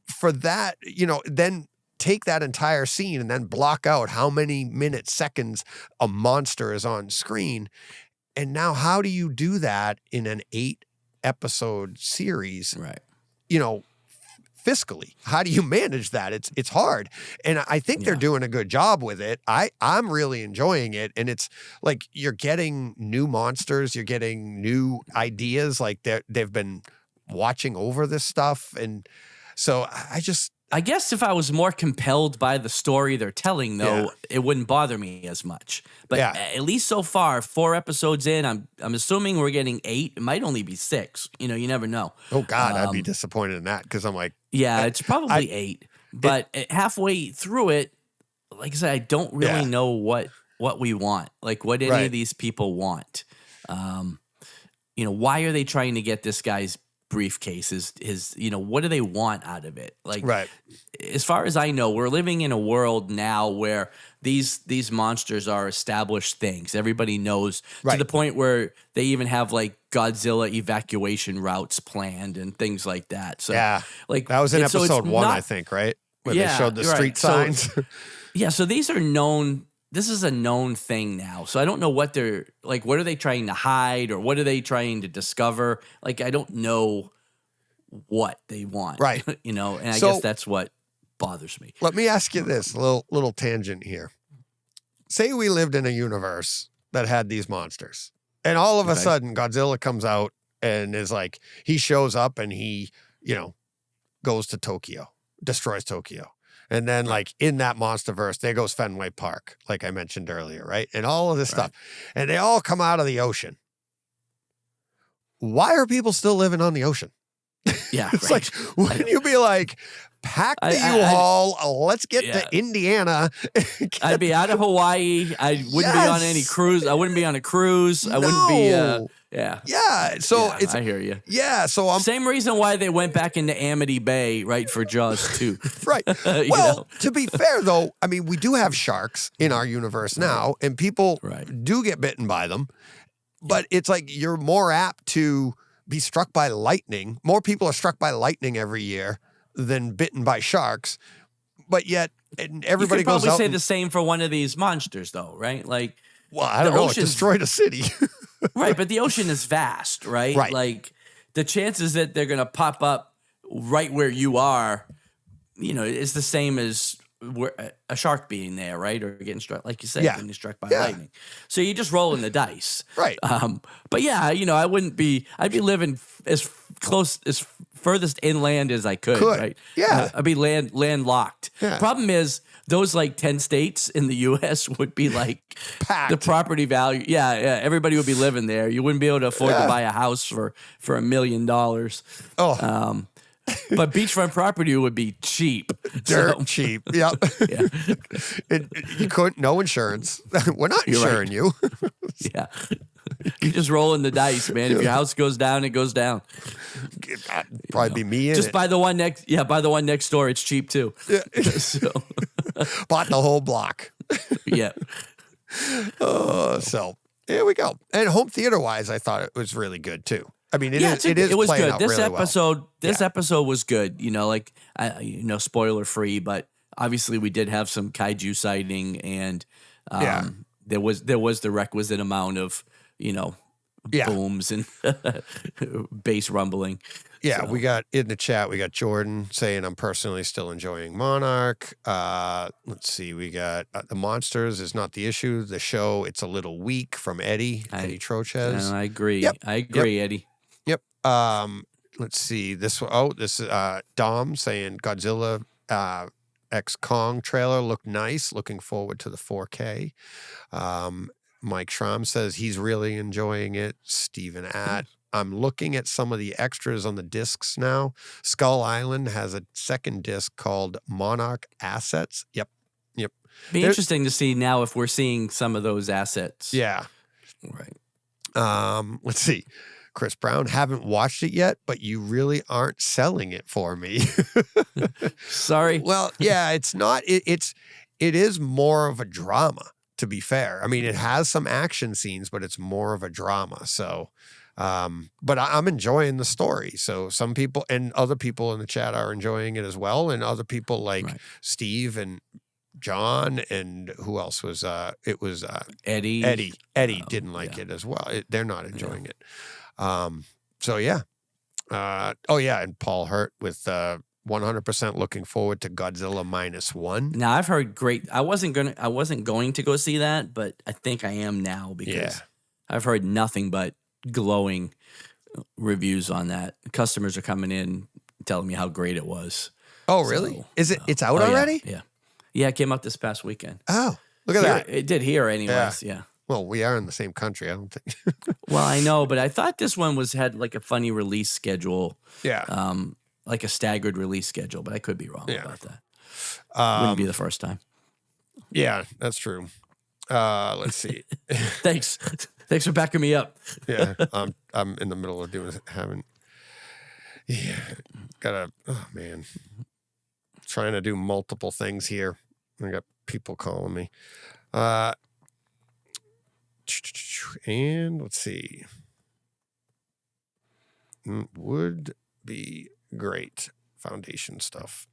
B: for that, then take that entire scene and then block out how many minutes, seconds a monster is on screen. And now how do you do that in an 8-episode series?
C: Right.
B: Fiscally, how do you manage that? It's hard. And I think they're doing a good job with it. I'm really enjoying it. And it's like, you're getting new monsters, you're getting new ideas. Like, they've been watching over this stuff. And so I guess
C: if I was more compelled by the story they're telling, though, it wouldn't bother me as much. But at least so far, 4 episodes in, I'm assuming we're getting 8. It might only be 6. You never know.
B: Oh, God, I'd be disappointed in that, because I'm like...
C: Yeah, it's probably 8. But halfway through it, like I said, I don't really know what we want. Like, what any of these people want. Why are they trying to get this guy's briefcase, his what do they want out of it? Like,
B: Right.
C: as far as I know, we're living in a world now where these monsters are established things. Everybody knows to
B: Right.
C: the point where they even have like Godzilla evacuation routes planned and things like that. So
B: Yeah.
C: like
B: That was in
C: so it's
B: episode 1,
C: not-
B: I think, right? Where
C: Yeah,
B: they showed the
C: right.
B: street
C: So-
B: signs.
C: Yeah, so these are known. This is a known thing now. So I don't know what they're like. What are they trying to hide, or what are they trying to discover? Like, I don't know what they want.
B: Right.
C: And I
B: So-
C: guess that's what bothers me.
B: Let me ask you this, a little tangent here. Say we lived in a universe that had these monsters, and all of a
C: Okay.
B: sudden Godzilla comes out and is like, he shows up and he, goes to Tokyo, destroys Tokyo. And then like in that monsterverse, there goes Fenway Park, like I mentioned earlier, right? And all of this stuff. And they all come out of the ocean. Why are people still living on the ocean?
C: Yeah,
B: It's
C: right.
B: like, wouldn't you be like, pack the
C: I-
B: U-Haul, let's get
C: Yeah.
B: to Indiana.
C: I'd be out of Hawaii. I wouldn't be on any
B: Yes.
C: cruise. I wouldn't be on a cruise. I wouldn't be.
B: No.
C: Yeah.
B: Yeah. So
C: Yeah, I hear you.
B: so I'm
C: Same reason why they went back into Amity Bay, right, for Jaws 2.
B: right.
C: You
B: Well,
C: know?
B: to be fair though, I mean, we do have sharks in our universe now, and people
C: Right.
B: do get bitten by them. But it's like you're more apt to be struck by lightning. More people are struck by lightning every year than bitten by sharks. But yet, and everybody
C: You could
B: goes
C: probably
B: out.
C: say
B: and-
C: the same for one of these monsters, though, right? Like,
B: well, I don't know. It
C: ocean's-
B: destroyed a city.
C: right, but the ocean is vast, right?
B: Right.
C: Like, the chances that they're going to pop up right where you are, is the same as a shark being there, right? Or getting struck, like you said,
B: Yeah.
C: getting struck by
B: Yeah.
C: lightning. So you're just rolling the dice.
B: Right.
C: But yeah, I'd be living as close, as furthest inland as I could,
B: Could.
C: right?
B: Yeah.
C: I'd be landlocked.
B: Yeah.
C: Problem is, those like 10 states in the U.S. would be like
B: Packed.
C: the property value. Yeah, everybody would be living there. You wouldn't be able to afford
B: Yeah.
C: to buy a house for $1 million.
B: Oh,
C: But beachfront property would be cheap.
B: dirt
C: So,
B: cheap. Yep.
C: yeah,
B: You couldn't, no insurance. We're not
C: You're right.
B: insuring you.
C: yeah. You just rolling the dice, man. If your house goes down, it goes down.
B: Probably be me in
C: Just
B: it.
C: buy the one next door. It's cheap too. So,
B: Bought the whole block.
C: yeah.
B: So here we go. And home theater wise, I thought it was really good too. I mean, it
C: was
B: playing
C: good.
B: out
C: This
B: really well.
C: episode was good. Spoiler free, but obviously we did have some kaiju sighting, and
B: Yeah.
C: there was the requisite amount of
B: Yeah.
C: booms and bass rumbling.
B: Yeah,
C: So-
B: we got in the chat, we got Jordan saying, I'm personally still enjoying Monarch. Let's see, we got the monsters is not the issue. The show, it's a little weak from Eddie Trochez.
C: And I agree.
B: Yep.
C: I agree, Eddie.
B: Yep. Let's see, this one, this is Dom saying Godzilla X Kong trailer looked nice. Looking forward to the 4K. Mike Schramm says he's really enjoying it. Stephen Att. I'm looking at some of the extras on the discs now. Skull Island has a second disc called Monarch Assets. Yep.
C: Be
B: There-
C: interesting to see now if we're seeing some of those assets.
B: Yeah.
C: Right.
B: Let's see. Chris Brown, haven't watched it yet, but you really aren't selling it for me.
C: Sorry.
B: Well, yeah, it's not. It is more of a drama, to be fair. I mean, it has some action scenes, but it's more of a drama. So, but I'm enjoying the story. So some people and other people in the chat are enjoying it as well, and other people like
C: Right.
B: Steve and John and who else was? It was
C: Eddie.
B: Eddie didn't like
C: yeah.
B: it as well. They're not enjoying it. So yeah. Oh yeah, and Paul Hurt with 100% looking forward to Godzilla -1.
C: Now I've heard great. I wasn't going to go see that, but I think I am now because
B: Yeah.
C: I've heard nothing but glowing reviews on that. Customers are coming in telling me how great it was.
B: Oh really?
C: So,
B: Is it? It's out
C: Oh, yeah,
B: already?
C: Yeah, it came out this past weekend.
B: Oh, look at
C: Here-
B: that.
C: It did here, anyways. Yeah.
B: Well, we are in the same country. I don't think.
C: Well, I know, but I thought this one had like a funny release schedule,
B: Yeah.
C: like a staggered release schedule, but I could be wrong
B: Yeah.
C: about that. Wouldn't
B: Um,
C: be the first time.
B: yeah, that's true. Let's see.
C: Thanks. Thanks for backing me up.
B: Yeah, I'm in the middle of having. Yeah, oh man, trying to do multiple things here. I got people calling me. And let's see. Would be great foundation stuff.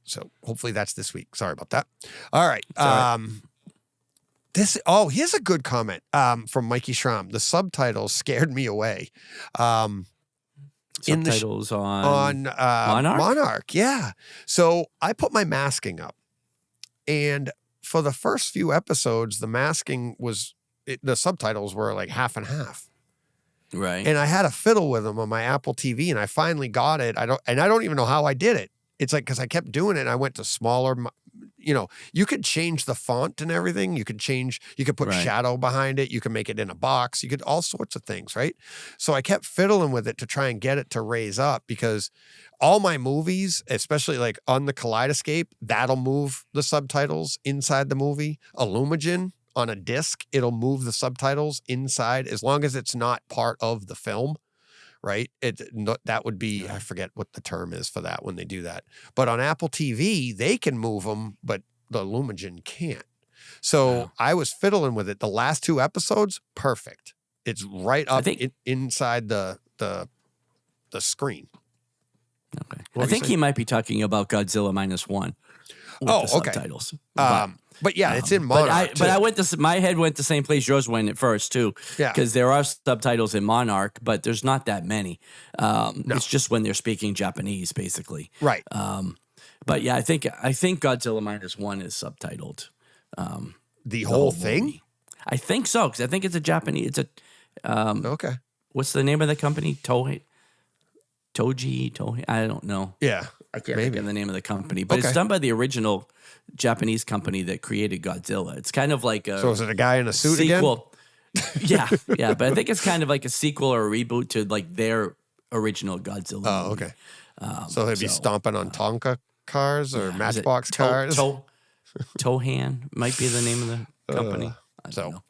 B: So hopefully that's this week. Sorry about that. All right. Here's a good comment from Mikey Schramm. The subtitles scared me away.
C: Subtitles on Monarch?
B: Monarch, yeah. So I put my masking up, and for the first few episodes, the masking the subtitles were like half and half.
C: Right.
B: And I had a fiddle with them on my Apple TV, and I finally got it. I don't even know how I did it. It's like, because I kept doing it, and I went to smaller, you could change the font and everything. You could put shadow behind it. You can make it in a box. You could all sorts of things, right? So I kept fiddling with it to try and get it to raise up, because all my movies, especially like on the Kaleidescape, that'll move the subtitles inside the movie. Illuminagen on a disc, it'll move the subtitles inside as long as it's not part of the film. Right? That would be, I forget what the term is for that when they do that. But on Apple TV, they can move them, but the Illuminagen can't. So I was fiddling with it. The last 2 episodes, perfect. It's right up inside the screen.
C: Okay. I think he might be talking about Godzilla -1.
B: Oh,
C: the
B: okay.
C: Subtitles.
B: But yeah, it's in Monarch.
C: But I went to my head went the same place yours went at first too.
B: Yeah,
C: because there are subtitles in Monarch, but there's not that many. It's just when they're speaking Japanese, basically.
B: Right.
C: But yeah, I think Godzilla -1 is subtitled.
B: The whole thing?
C: Movie. I think so, because I think it's a Japanese. It's a
B: okay.
C: What's the name of the company? Toei. I don't know.
B: Yeah,
C: I can't think of the name of the company, but it's done by the original Japanese company that created Godzilla. It's kind of like a
B: So is it a guy in a suit
C: sequel. Yeah, but I think it's kind of like a sequel or a reboot to like their original Godzilla.
B: Oh,
C: movie.
B: okay. So he'd be stomping on Tonka cars or Matchbox
C: Is it
B: cars.
C: Tohan might be the name of the company.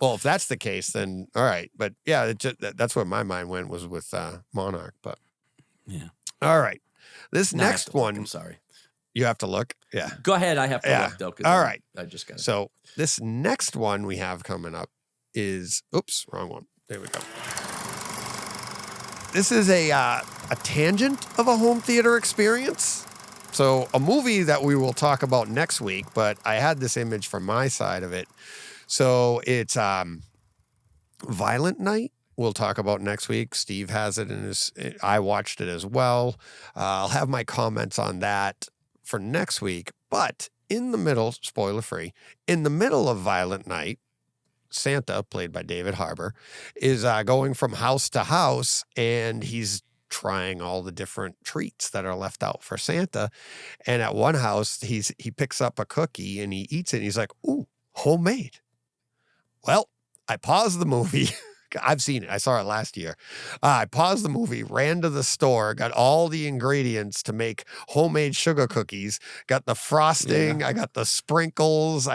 B: Well, if that's the case, then all right. But yeah, that's where my mind went, was with Monarch. But
C: yeah.
B: All right. This next one.
C: I'm sorry.
B: You have to look. Yeah.
C: Go ahead. I have to look though.
B: All right.
C: I just got it.
B: So this next one we have coming up is, oops, wrong one. There we go. This is a tangent of a home theater experience. So a movie that we will talk about next week, but I had this image from my side of it. So it's Violent Night. We'll talk about next week. Steve has it I watched it as well. I'll have my comments on that for next week. But in the middle, spoiler free, in the middle of Violent Night, Santa, played by David Harbour, is going from house to house, and he's trying all the different treats that are left out for Santa. And at one house, he picks up a cookie and he eats it. And he's like, ooh, homemade. Well, I paused the movie. I've seen it. I saw it last year. I paused the movie, ran to the store, got all the ingredients to make homemade sugar cookies, got the frosting, I got the sprinkles,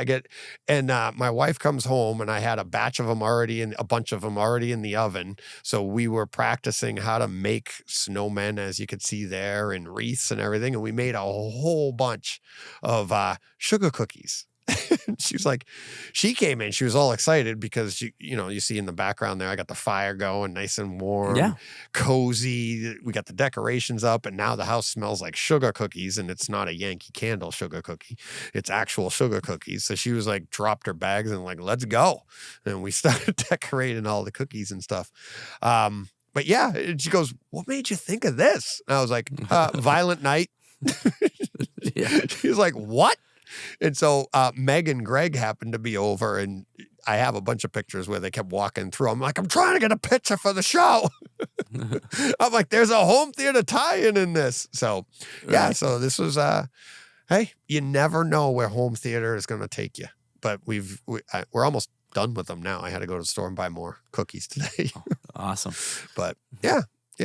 B: and my wife comes home, and I had a bunch of them already in the oven. So we were practicing how to make snowmen, as you could see there, and wreaths and everything. And we made a whole bunch of sugar cookies. She came in, she was all excited because you see in the background there, I got the fire going nice and warm, cozy. We got the decorations up, and now the house smells like sugar cookies, and it's not a Yankee Candle sugar cookie. It's actual sugar cookies. So she was like, dropped her bags and like, let's go. And we started decorating all the cookies and stuff. But yeah, she goes, what made you think of this? And I was like, Violent Night. She was like, what? And so Meg and Greg happened to be over, and I have a bunch of pictures where they kept walking through. I'm like, I'm trying to get a picture for the show. I'm like, there's a home theater tie-in in this. So, yeah, so this was, hey, you never know where home theater is going to take you. But we're almost done with them now. I had to go to the store and buy more cookies today.
C: Awesome.
B: But, yeah,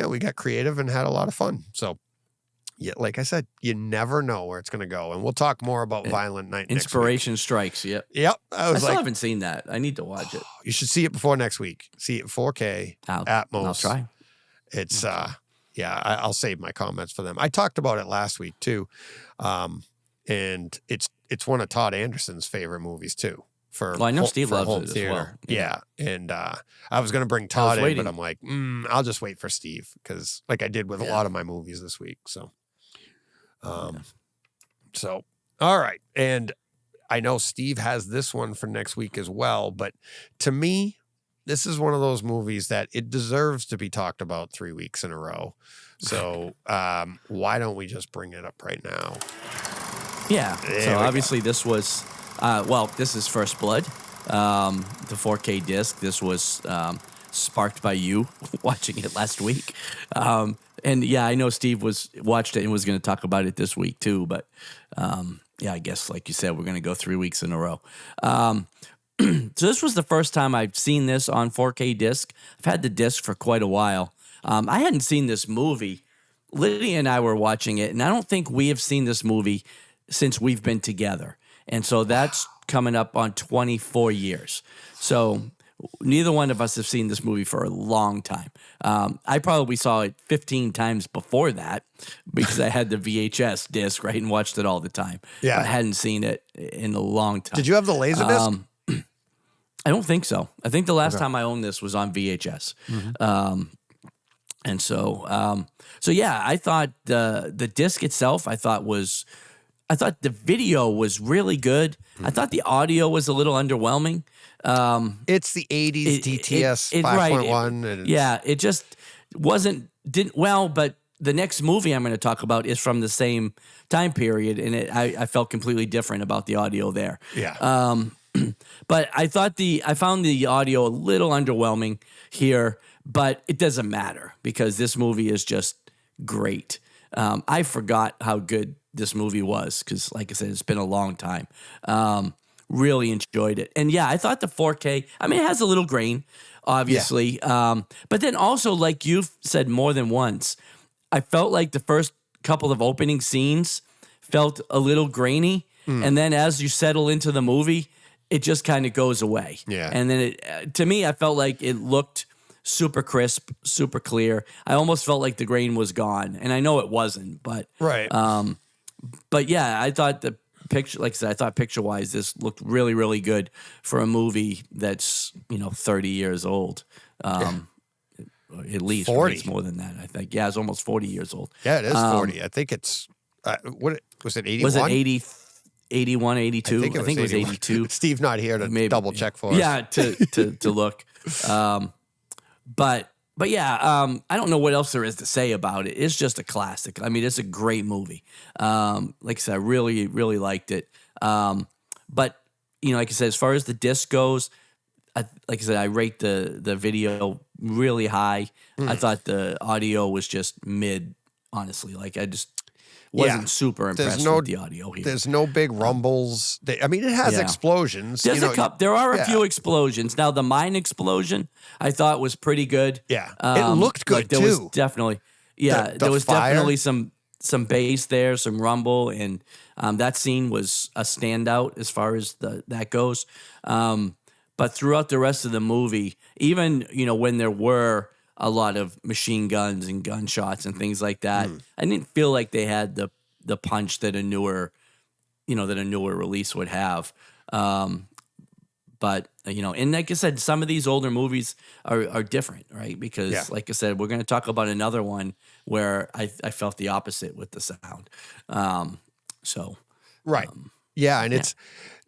B: we got creative and had a lot of fun. So. Yeah, like I said, you never know where it's going to go. And we'll talk more about Violent Night next week.
C: Inspiration Strikes, yep.
B: Yep.
C: I still haven't seen that. I need to watch it.
B: You should see it before next week. See it 4K, Atmos.
C: I'll try.
B: It's yeah, I'll save my comments for them. I talked about it last week too, and it's one of Todd Anderson's favorite movies too.
C: Well, I know Steve loves
B: home
C: it as
B: theater.
C: well.
B: Yeah, and I was going to bring Todd in,
C: waiting.
B: but I'm like, I'll just wait for Steve because, like I did with a lot of my movies this week. So, so all right, and I know Steve has this one for next week as well. But to me, this is one of those movies that it deserves to be talked about 3 weeks in a row. So why don't we just bring it up right now?
C: Yeah.
B: There
C: So
B: we
C: obviously this was, this is First Blood, the 4K disc. This was sparked by you watching it last week. And yeah, I know Steve watched it and was going to talk about it this week too. But yeah, I guess like you said, we're going to go 3 weeks in a row. So this was the first time I've seen this on 4K disc. I've had the disc for quite a while. I hadn't seen this movie. Lydia and I were watching it, and I don't think we have seen this movie since we've been together. And so that's coming up on 24 years. So neither one of us have seen this movie for a long time. I probably saw it 15 times before that because I had the VHS disc, right, and watched it all the time.
B: Yeah.
C: I hadn't seen it in a long time.
B: Did you have the laser disc?
C: I don't think so. I think the last time I owned this was on VHS. And so, yeah, I thought the disc itself, I thought the video was really good. I thought the audio was a little underwhelming.
B: It's the 80s DTS 5.1.
C: Yeah, it just didn't but the next movie I'm going to talk about is from the same time period, and I felt completely different about the audio there.
B: Yeah.
C: But I found the audio a little underwhelming here, but it doesn't matter because this movie is just great. I forgot how good this movie was because, like I said, it's been a long time. Really enjoyed it. And yeah, I thought the 4K, I mean, it has a little grain, obviously. Yeah. But then also, like you've said more than once, I felt like the first couple of opening scenes felt a little grainy. And then as you settle into the movie, it just kind of goes away.
B: Yeah.
C: And then to me, I felt like it looked super crisp, super clear. I almost felt like the grain was gone. And I know it wasn't, but
B: Right.
C: But yeah, I thought the picture, like I said, I thought picture-wise, this looked really, really good for a movie that's 30 years old. At least
B: 40.
C: It's more than that, I think. Yeah, it's almost 40 years old.
B: Yeah, it is 40. I think it's what was it? 81?
C: Was it 80? 81, 82?
B: I think it was
C: 82.
B: Steve's not here to double check for us.
C: Yeah, to look. But yeah, I don't know what else there is to say about it. It's just a classic. I mean, it's a great movie. Like I said, I really, really liked it. But like I said, as far as the disc goes, like I said, I rate the video really high. I thought the audio was just mid, honestly. Like I just wasn't super impressed with the audio here.
B: There's no big rumbles. It has explosions.
C: There's there are a few explosions. Now the mine explosion, I thought was pretty good.
B: Yeah, it looked good
C: there
B: too.
C: Was definitely, there was
B: fire.
C: Definitely some bass there, some rumble, and that scene was a standout as far as that goes. But throughout the rest of the movie, even when there were a lot of machine guns and gunshots and things like that, I didn't feel like they had the punch that a newer release would have. But and like I said, some of these older movies are different, right? Because like I said, we're going to talk about another one where I felt the opposite with the sound.
B: Right. And it's.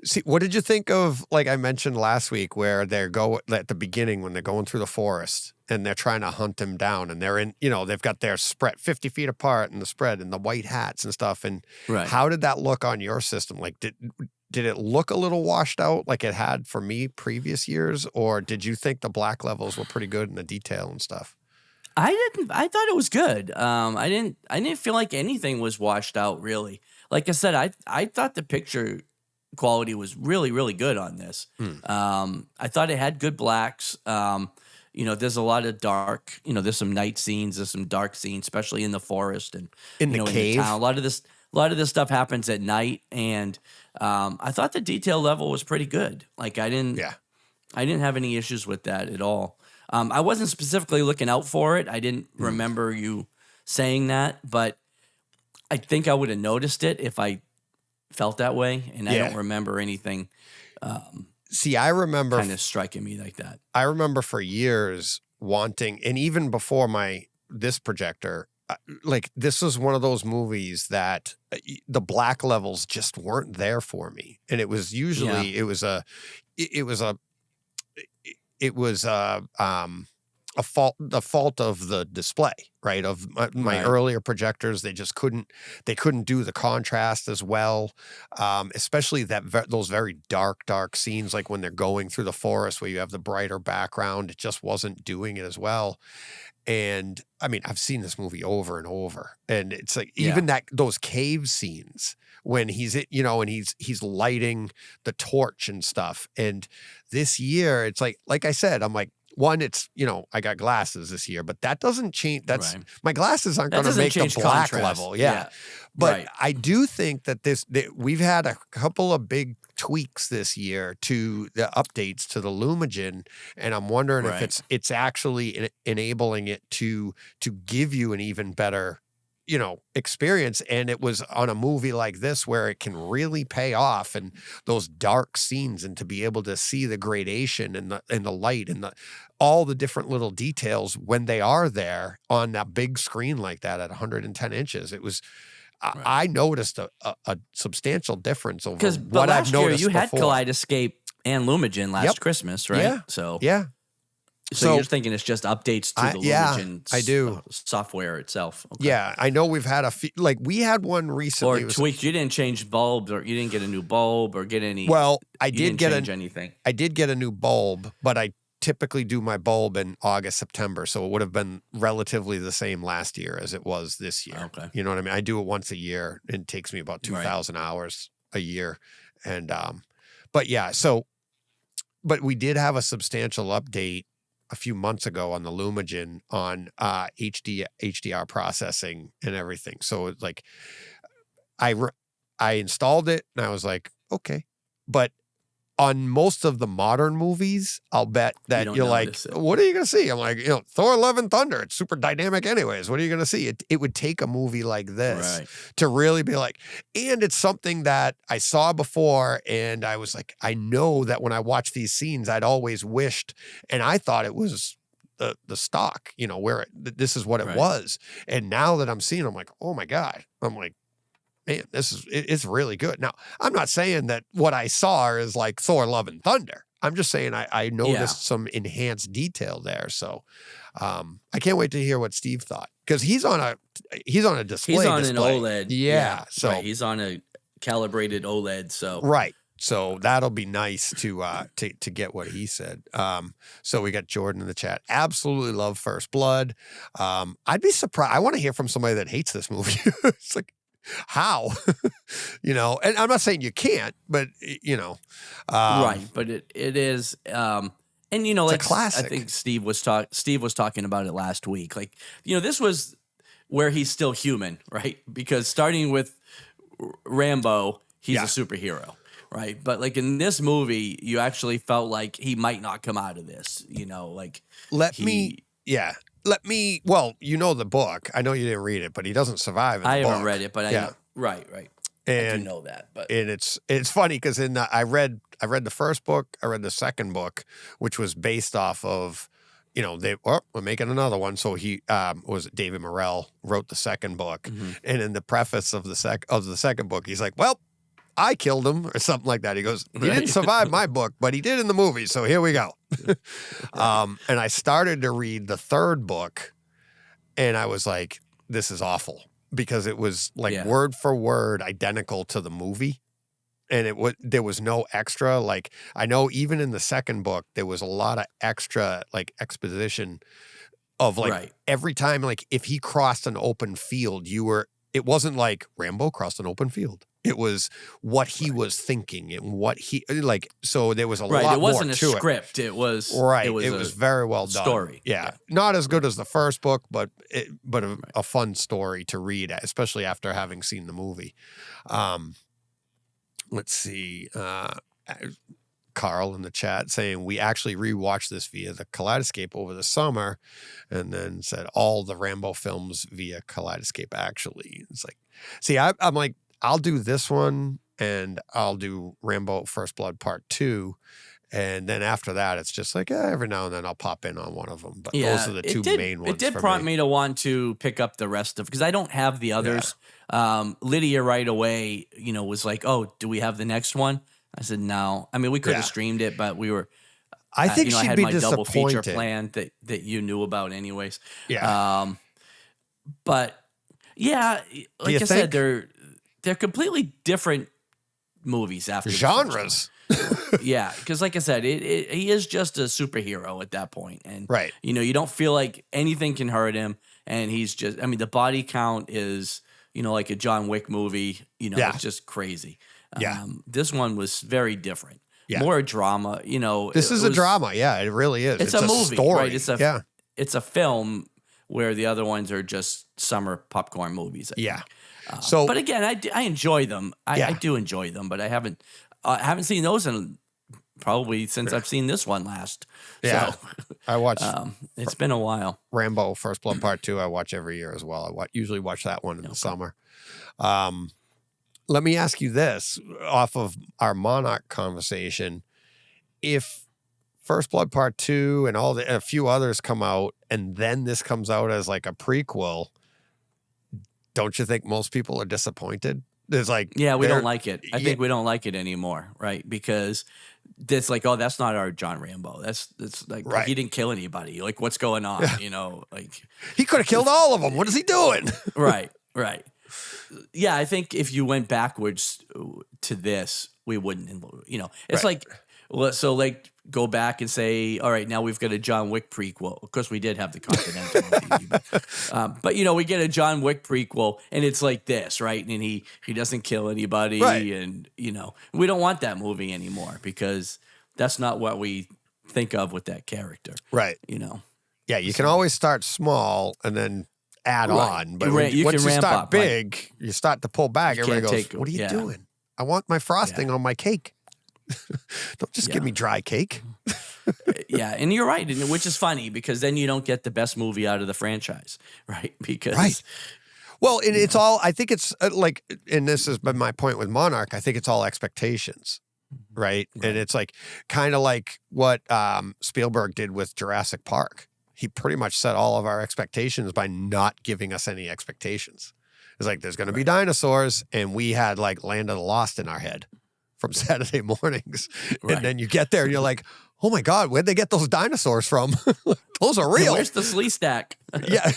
B: See, what did you think of, like I mentioned last week, where they go at the beginning when they're going through the forest and they're trying to hunt him down and they're in, they've got their spread 50 feet apart and the spread and the white hats and stuff. And how did that look on your system? Like, did it look a little washed out like it had for me previous years? Or did you think the black levels were pretty good in the detail and stuff?
C: I thought it was good. I didn't feel like anything was washed out really. Like I said, I thought the picture quality was really, really good on this. I thought it had good blacks. There's a lot of dark, there's some night scenes, there's some dark scenes, especially in the forest and
B: in the cave.
C: In the town. A lot of this stuff happens at night, and I thought the detail level was pretty good. Like I didn't have any issues with that at all. I wasn't specifically looking out for it. I didn't remember you saying that, but I think I would have noticed it if I felt that way, and I don't remember anything
B: See, I remember
C: kind of striking me like that.
B: I remember for years wanting, and even before this projector, like this was one of those movies that the black levels just weren't there for me, and it was usually it was a the fault of the display, right? Of my earlier projectors, they couldn't do the contrast as well, especially those very dark scenes, like when they're going through the forest where you have the brighter background. It just wasn't doing it as well. And I mean, I've seen this movie over and over, and it's like even those cave scenes when he's and he's lighting the torch and stuff. And this year, it's like I said, I'm like, one, it's, I got glasses this year, but that doesn't change. My glasses aren't going to make the black
C: contrast.
B: level. Yeah. But I do think that we've had a couple of big tweaks this year to the updates to the Lumagen, and I'm wondering if it's actually enabling it to give you an even better experience. And it was on a movie like this where it can really pay off, and those dark scenes, and to be able to see the gradation and the light and all the different little details when they are there on that big screen like that at 110 inches. It was, I noticed a substantial difference over what I've noticed
C: year you had
B: before.
C: Kaleidescape and Lumagen last Christmas, right?
B: Yeah.
C: So
B: So
C: you're thinking it's just updates to the Lumagen software itself. Okay.
B: Yeah, I know we've had a few, like we had one recently.
C: Or tweaks. You didn't change bulbs, or you didn't get a new bulb, or get any.
B: Well, I
C: didn't change anything.
B: I did get a new bulb, but I typically do my bulb in August, September, so it would have been relatively the same last year as it was this year.
C: Okay.
B: You know what I mean? I do it once a year, and it takes me about 2,000 hours a year. And but we did have a substantial update a few months ago on the Lumagen on HDR processing and everything. So it's like I installed it and I was like, okay. But on most of the modern movies, I'll bet that you're like, what are you going to see? I'm like, Thor: Love and Thunder, it's super dynamic anyways. What are you going to see? It would take a movie like this to really be like, and it's something that I saw before, and I was like, I know that when I watch these scenes, I'd always wished, and I thought it was the stock, where this is what it was. And now that I'm seeing, I'm like, oh my God. I'm like, man, it's really good. Now, I'm not saying that what I saw is like Thor: Love and Thunder. I'm just saying I noticed some enhanced detail there. So I can't wait to hear what Steve thought, because he's on a display.
C: He's on an OLED.
B: Yeah. So
C: he's on a calibrated OLED. So
B: So that'll be nice to get what he said. So we got Jordan in the chat. Absolutely love First Blood. I'd be surprised. I want to hear from somebody that hates this movie. It's like, how? And I'm not saying you can't, but
C: but it is and
B: it's a classic.
C: I think Steve was talking about it last week. Like, this was where he's still human, right? Because starting with Rambo, he's a superhero, right? But like in this movie, you actually felt like he might not come out of this,
B: Well, the book. I know you didn't read it, but he doesn't survive in the book.
C: I haven't read it, but I know. Right. And I do know that. But
B: and it's funny because I read the first book, I read the second book, which was based off of, we're making another one. So he was David Morrell wrote the second book, and in the preface of the second book, he's like, well, I killed him or something like that. He goes, he didn't survive my book, but he did in the movie. So here we go. And I started to read the third book, and I was like, this is awful, because it was like word for word identical to the movie. And there was no extra. Like, I know even in the second book, there was a lot of extra like exposition of like every time, like if he crossed an open field, it wasn't like Rambo crossed an open field. It was what he was thinking and what he like. So there was a lot more to it.
C: It wasn't a script. It was
B: It was very well done.
C: Story.
B: Yeah. Not as good as the first book, but a fun story to read, especially after having seen the movie. Let's see. Carl in the chat saying we actually rewatched this via the Kaleidescape over the summer, and then said all the Rambo films via Kaleidescape. Actually, it's like, see, I'm like, I'll do this one, and I'll do Rambo First Blood Part 2. And then after that, it's just like every now and then I'll pop in on one of them. But those are the two main ones.
C: It did prompt me to want to pick up the rest of, because I don't have the others. Lydia right away, was like, "Oh, do we have the next one?" I said, "No." I mean, we could have streamed it, but we were.
B: I think she'd
C: I had
B: be
C: my double feature
B: disappointed.
C: plan that you knew about, anyways.
B: Yeah.
C: But yeah, like I said, they're completely different movies after the first one.
B: Genres.
C: Yeah, because like I said, he is just a superhero at that point, and
B: Right.
C: you don't feel like anything can hurt him, and he's just. I mean, the body count is like a John Wick movie. It's just crazy.
B: Yeah.
C: This one was very different.
B: Yeah.
C: More drama.
B: This is a drama. Yeah, it really is.
C: It's a movie,
B: story.
C: right? It's a film where the other ones are just summer popcorn movies. I think. But again, I enjoy them. I do enjoy them, but I haven't seen those in probably since I've seen this one last.
B: Yeah.
C: So,
B: I watch
C: it's been a while.
B: Rambo First Blood Part 2. I watch every year as well. I usually watch that one in the summer. Let me ask you this off of our Monarch conversation. If First Blood Part 2 and a few others come out, and then this comes out as like a prequel, don't you think most people are disappointed? There's like,
C: we don't like it. I think we don't like it anymore, right? Because it's like, oh, that's not our John Rambo. That's like,
B: right.
C: He didn't kill anybody. Like, what's going on? Like
B: he could have killed all of them. What is he doing?
C: Right. Yeah, I think if you went backwards to this, we wouldn't. It's like, so like go back and say, all right, now we've got a John Wick prequel. Of course, we did have the Continental on TV, but we get a John Wick prequel, and it's like this, right? And he doesn't kill anybody,
B: right.
C: And we don't want that movie anymore because that's not what we think of with that character,
B: right? Yeah, you can always start small and then add on, but once you start big, you start to pull back. Everybody goes, "What are you doing? I want my frosting on my cake. Don't just give me dry cake."
C: Yeah, and you're right, which is funny because then you don't get the best movie out of the franchise, right? Because
B: well, it's all. I think it's like, and this has been my point with Monarch. I think it's all expectations, right? And it's like kind of like what Spielberg did with Jurassic Park. He pretty much set all of our expectations by not giving us any expectations. It's like, there's going to be dinosaurs, and we had like Land of the Lost in our head from Saturday mornings. Right. And then you get there and you're like, oh my God, where'd they get those dinosaurs from? Those are real.
C: Where's the slee stack?
B: Yeah,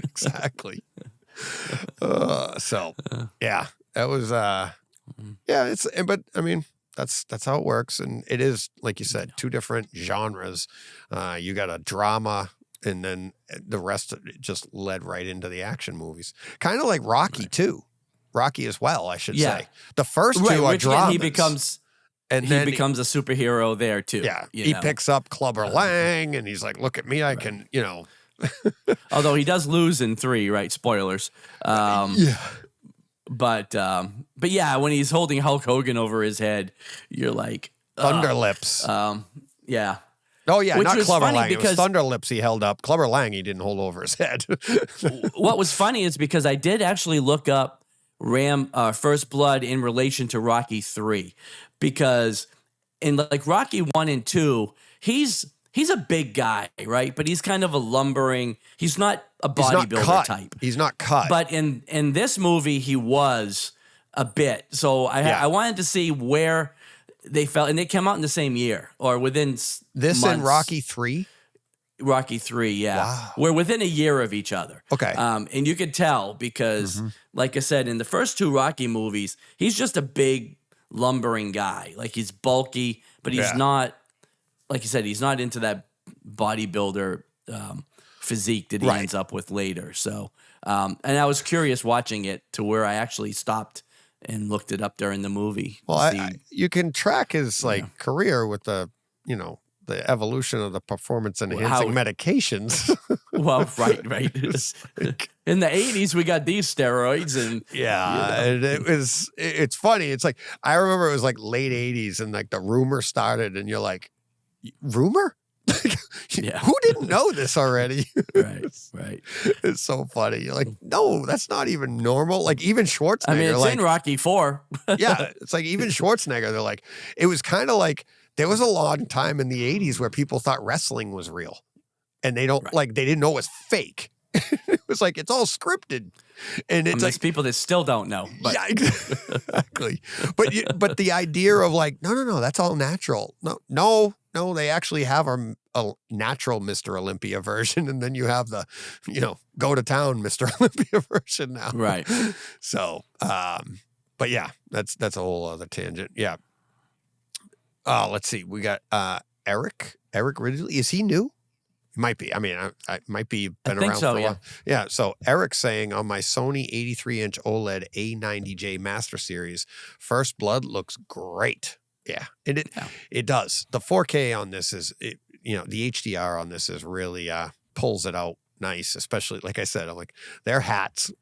B: exactly. So yeah, that was, but I mean, that's how it works. And it is, like you said, two different genres. You got a drama, and then the rest of it just led right into the action movies. Kind of like Rocky too. Rocky as well, I should say. The first two are dramas.
C: He becomes a superhero there too.
B: Yeah, he picks up Clubber Lang, and he's like, "Look at me, I can,"
C: Although he does lose in 3, right? Spoilers. But yeah, when he's holding Hulk Hogan over his head, you're like,
B: Thunder Lips.
C: Yeah.
B: Oh yeah,
C: Which
B: not
C: was
B: Clubber
C: funny
B: Lang. It was
C: because
B: Thunder Lips he held up. Clubber Lang he didn't hold over his head.
C: What was funny is because I did actually look up First Blood in relation to Rocky 3, because in like Rocky 1 and 2, he's a big guy, right? But he's kind of a lumbering. He's not a bodybuilder type.
B: He's not cut.
C: But in this movie, he was a bit. So I wanted to see where they fell, and they came out in the same year or within
B: this
C: months.
B: and Rocky 3.
C: Rocky 3, yeah.
B: Wow.
C: We're within a year of each other.
B: Okay.
C: And you could tell because, like I said, in the first 2 Rocky movies, he's just a big lumbering guy. Like, he's bulky, but he's not, like you said, he's not into that bodybuilder physique that he ends up with later. So, and I was curious watching it to where I actually stopped and looked it up during the movie.
B: Well, you can track his career with the, the evolution of the performance enhancing
C: How-
B: medications.
C: Well, right.
B: It's like-
C: In the 80s, we got these steroids, and
B: yeah, and it's funny. It's like, I remember it was like late 80s and like the rumor started and you're like, rumor?
C: Yeah.
B: Who didn't know this already?
C: right.
B: It's so funny. You're like, no, that's not even normal. Like even Schwarzenegger.
C: I mean, it's
B: like,
C: in Rocky 4.
B: yeah, it's like even Schwarzenegger. They're like, it was kind of like there was a long time in the 80s where people thought wrestling was real, and they don't like they didn't know it was fake. It was like it's all scripted, and it's
C: There's
B: like
C: people that still don't know. But
B: yeah, exactly. But the idea of like no, that's all natural. No, they actually have a natural Mr. Olympia version, and then you have the, go to town Mr. Olympia version now.
C: Right.
B: So, but yeah, that's a whole other tangent. Yeah. Let's see. We got Eric Ridley. Is he new? He might be. I mean, I might be been
C: I think
B: around
C: so,
B: for a
C: yeah.
B: while. Yeah. So Eric's saying on my Sony 83-inch OLED A90J Master Series, First Blood looks great. Yeah, and it does. The 4K on this is, the HDR on this is really pulls it out nice. Especially, like I said, I'm like, their hats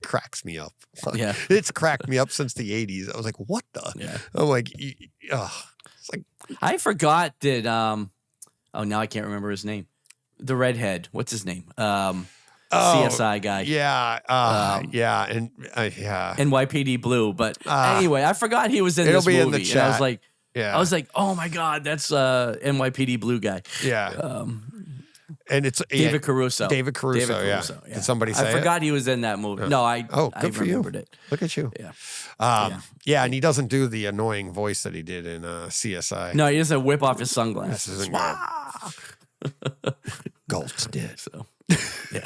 B: cracks me up.
C: Yeah.
B: It's cracked me up since the 80s. I was like, what the?
C: Yeah.
B: I'm like, it's like,
C: I forgot that. Now I can't remember his name. The redhead. What's his name? CSI guy.
B: yeah, yeah, and yeah.
C: NYPD Blue. But anyway, I forgot he was in
B: It'll
C: this
B: be
C: movie.
B: in the
C: And I
B: chat.
C: was like,
B: Yeah.
C: oh my God, that's NYPD Blue guy.
B: Yeah. And it's
C: David Caruso.
B: David Caruso, yeah. Did somebody say
C: I forgot he was in that movie. No, I
B: good for you.
C: remembered it.
B: Look at you.
C: Yeah.
B: Yeah, and he doesn't do the annoying voice that he did in CSI.
C: No, he doesn't whip off his sunglasses.
B: This isn't good. Galt's dead.
C: So, yeah.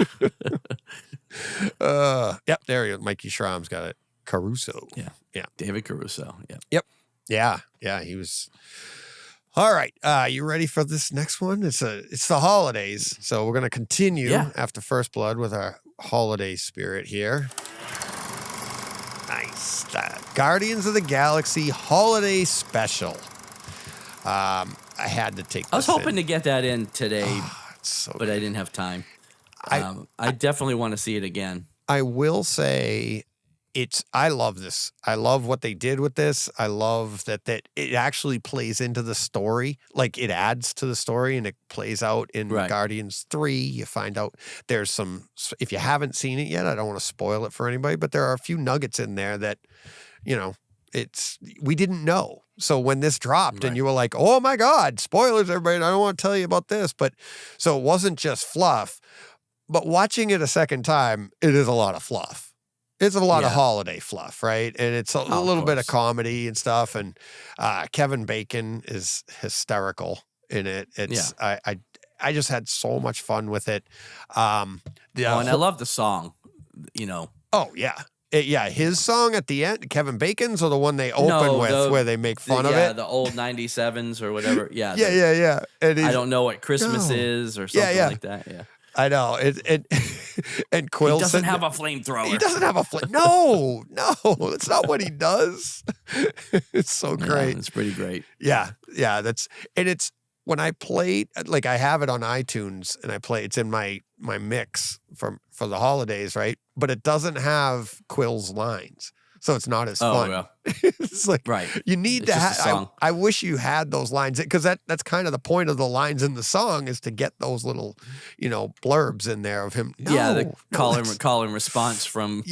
B: Yep, there you go. Mikey Schramm's got it. Caruso.
C: Yeah. David Caruso. Yeah.
B: Yep. Yeah, he was. All right. You ready for this next one? It's the holidays. So we're gonna continue after First Blood with our holiday spirit here. Nice. Guardians of the Galaxy Holiday Special. I had to take this
C: I was hoping to get that in today,
B: It's so
C: but I didn't have time. I definitely want to see it again.
B: I will say I love this. I love what they did with this. I love that it actually plays into the story. Like it adds to the story and it plays out in Guardians 3. You find out there's if you haven't seen it yet, I don't want to spoil it for anybody, but there are a few nuggets in there that, we didn't know. So when this dropped and you were like, oh my God, spoilers, everybody, I don't want to tell you about this. But so it wasn't just fluff, but watching it a second time, it is a lot of fluff. It's a lot of holiday fluff, right? And it's a little bit of comedy and stuff. And Kevin Bacon is hysterical in it. It's I just had so much fun with it.
C: And I love the song,
B: Oh, yeah. His song at the end, Kevin Bacon's, or the one they open with where they make fun of it?
C: Yeah, the old 97s or whatever. Yeah.
B: Yeah. And
C: I don't know what Christmas is or something like that. Yeah.
B: I know. And Quill
C: He doesn't have a flamethrower.
B: He doesn't have a flame. No, that's not what he does. It's so great.
C: It's pretty great.
B: Yeah. It's when I played, like I have it on iTunes and it's in my mix for the holidays, right? But it doesn't have Quill's lines. So it's not as fun.
C: Yeah.
B: It's like, you need to have, I wish you had those lines because that's kind of the point of the lines in the song is to get those little, blurbs in there of him.
C: The call and response from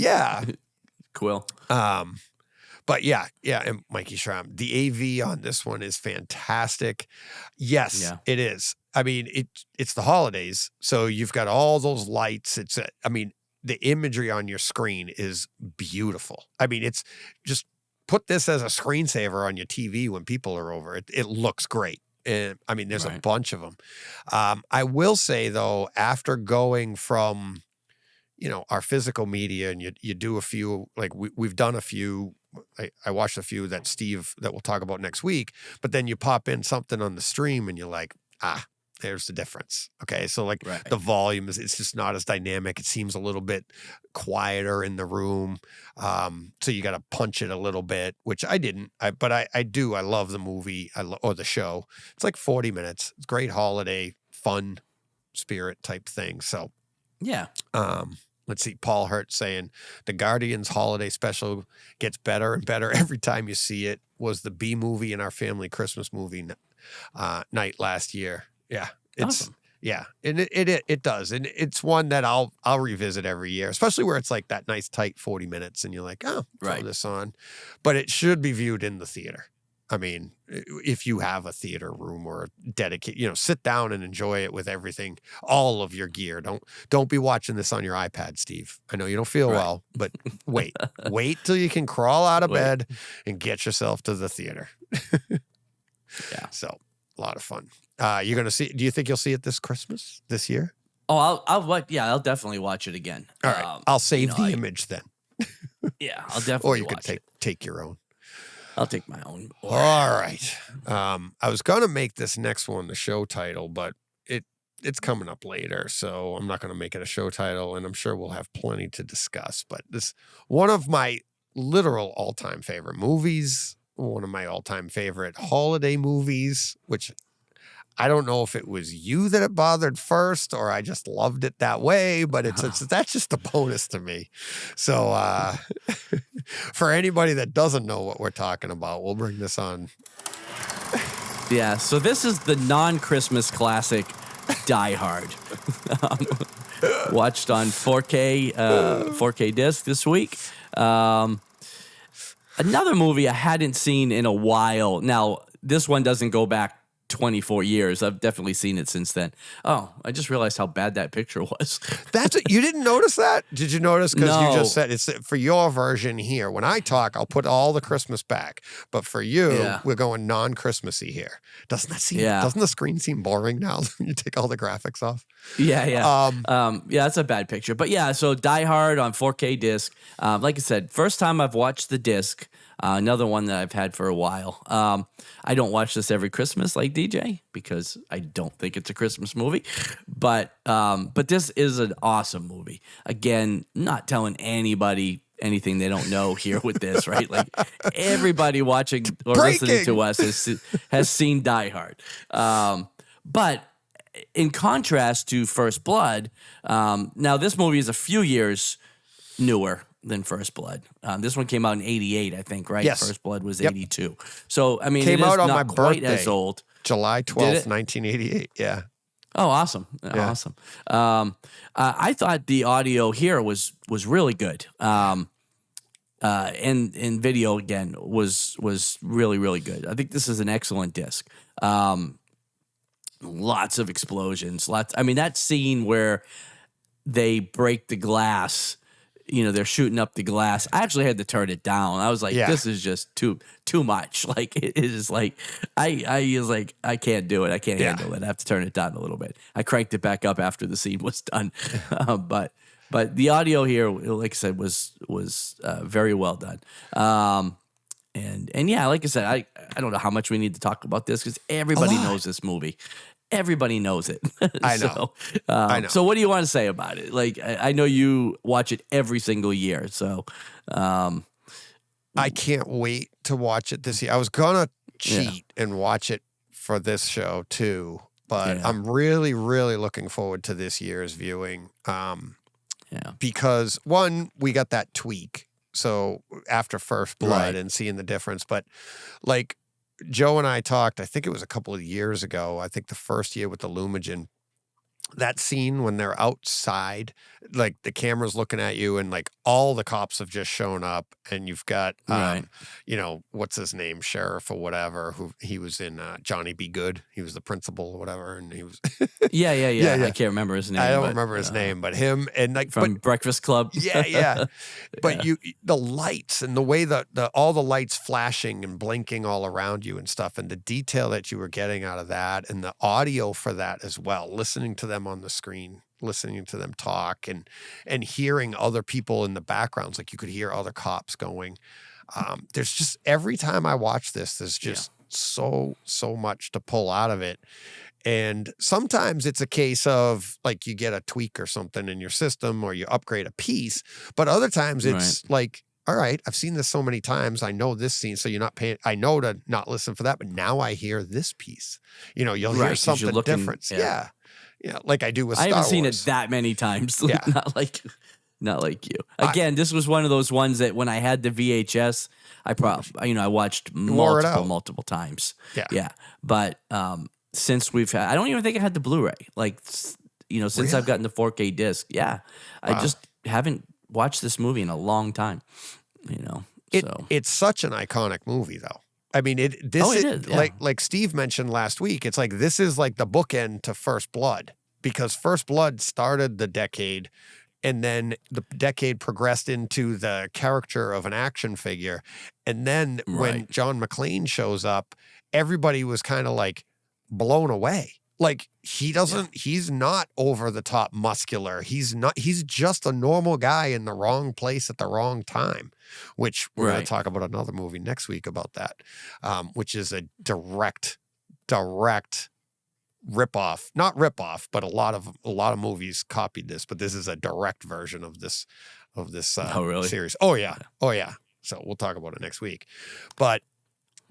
C: Quill.
B: But yeah, and Mikey Schramm, the AV on this one is fantastic. Yes, it is. I mean, it's the holidays, so you've got all those lights. The imagery on your screen is beautiful. I mean, it's just put this as a screensaver on your TV when people are over. It looks great. And I mean, there's a bunch of them. I will say though, after going from, our physical media and you do a few, like we've done a few, I watched a few that we'll talk about next week, but then you pop in something on the stream and you're like, There's the difference. Okay. So like
C: Right.
B: the volume it's just not as dynamic. It seems a little bit quieter in the room. So you got to punch it a little bit, which I didn't, but I do. I love the movie or the show. It's like 40 minutes. It's great holiday, fun spirit type thing. So,
C: Yeah.
B: let's see. Paul Hurt saying the Guardians holiday special gets better and better every time you see it. Was the B movie in our family Christmas movie night last year. Yeah, it's
C: Awesome.
B: yeah, and it does, and it's one that I'll revisit every year, especially where it's like that nice tight 40 minutes, and you're like, oh, throw
C: Right.
B: this on, but it should be viewed in the theater. I mean, if you have a theater room or dedicate, sit down and enjoy it with everything, all of your gear. Don't be watching this on your iPad, Steve. I know you don't feel well, but wait till you can crawl out of bed and get yourself to the theater.
C: Yeah.
B: So a lot of fun. You're going to see, do you think you'll see it this Christmas, this year?
C: Oh, I'll definitely watch it again.
B: All right. I'll save the image then.
C: Yeah, I'll definitely
B: Or you
C: watch
B: could
C: it.
B: take your own.
C: I'll take my own.
B: All right. I was going to make this next one the show title, but it's coming up later, so I'm not going to make it a show title, and I'm sure we'll have plenty to discuss. But this one of my literal all-time favorite movies, one of my all-time favorite holiday movies, which I don't know if it was you that it bothered first or I just loved it that way, but that's just a bonus to me. So for anybody that doesn't know what we're talking about, we'll bring this on.
C: Yeah, so this is the non-Christmas classic Die Hard. Watched on 4K disc this week. Another movie I hadn't seen in a while. Now, this one doesn't go back 24 years. I've definitely seen it since then. Oh, I just realized how bad that picture was.
B: You didn't notice that? Did you notice? Because
C: No.
B: you just said it's for your version here. When I talk, I'll put all the Christmas back. But for you, we're going non-Christmassy here. Doesn't that seem?
C: Yeah.
B: Doesn't the screen seem boring now when you take all the graphics off?
C: Yeah. Yeah, that's a bad picture. But yeah, so Die Hard on 4K disc. Like I said, first time I've watched the disc. Another one that I've had for a while. I don't watch this every Christmas like DJ because I don't think it's a Christmas movie. But this is an awesome movie. Again, not telling anybody anything they don't know here with this, right? Like everybody watching or listening to us has seen Die Hard. But in contrast to First Blood, now this movie is a few years newer than First Blood. This one came out in 88, I think, right?
B: Yes.
C: First Blood was 82. So, I mean,
B: Came
C: it is
B: out on
C: not
B: my
C: quite
B: birthday.
C: as old.
B: July
C: Did
B: 12th,
C: it?
B: 1988. Yeah.
C: Oh, awesome.
B: Yeah.
C: Awesome. I thought the audio here was really good. And video, again, was really, really good. I think this is an excellent disc. Lots of explosions. I mean, that scene where they break the glass, they're shooting up the glass. I actually had to turn it down. I was like, this is just too much. Like, it is like, I was like, I can't do it. I can't handle it. I have to turn it down a little bit. I cranked it back up after the scene was done. But the audio here, like I said, was very well done. And yeah, like I said, I don't know how much we need to talk about this because everybody knows this movie. Everybody knows it.
B: I know. I know.
C: So what do you want to say about it? Like, I know you watch it every single year. So
B: I can't wait to watch it this year. I was going to cheat and watch it for this show too, but I'm really, really looking forward to this year's viewing. Because one, we got that tweak. So after First Blood and seeing the difference, but like Joe and I talked, I think it was a couple of years ago. I think the first year with the Lumigen, that scene when they're outside, like the camera's looking at you and like all the cops have just shown up and you've got, what's his name? Sheriff or whatever, who he was in Johnny Be Good. He was the principal or whatever. And he was.
C: Yeah. I can't remember his name.
B: I don't remember his name, but him and like
C: from Breakfast Club.
B: Yeah. But the lights and the way that all the lights flashing and blinking all around you and stuff, and the detail that you were getting out of that, and the audio for that as well, listening to them on the screen, listening to them talk, and hearing other people in the backgrounds, like you could hear other cops going. There's just every time I watch this, there's just so much to pull out of it. And sometimes it's a case of like you get a tweak or something in your system or you upgrade a piece. But other times it's like, all right, I've seen this so many times. I know this scene. So you're not paying. I know to not listen for that. But now I hear this piece. You know, you'll hear
C: 'cause
B: something
C: you're looking-
B: different. Yeah. Like I do with
C: I
B: Star
C: haven't seen
B: Wars.
C: it that many times.
B: Yeah.
C: Not like you. Again, this was one of those ones that when I had the VHS, I watched
B: wore it out.
C: multiple times.
B: Yeah.
C: Yeah. But since we've had, I don't even think I had the Blu-ray. Like, since
B: Really?
C: I've gotten the 4K disc. Yeah. I just haven't watched this movie in a long time.
B: It's such an iconic movie, though. I mean, it is, yeah. like Steve mentioned last week. It's like this is like the bookend to First Blood, because First Blood started the decade, and then the decade progressed into the character of an action figure, and then when John McClane shows up, everybody was kind of like blown away. Like he's not over the top muscular. He's just a normal guy in the wrong place at the wrong time, which we're going to talk about another movie next week about that, which is a direct rip-off, not rip-off, but a lot of movies copied this, but this is a direct version of this series. Oh yeah. So we'll talk about it next week. But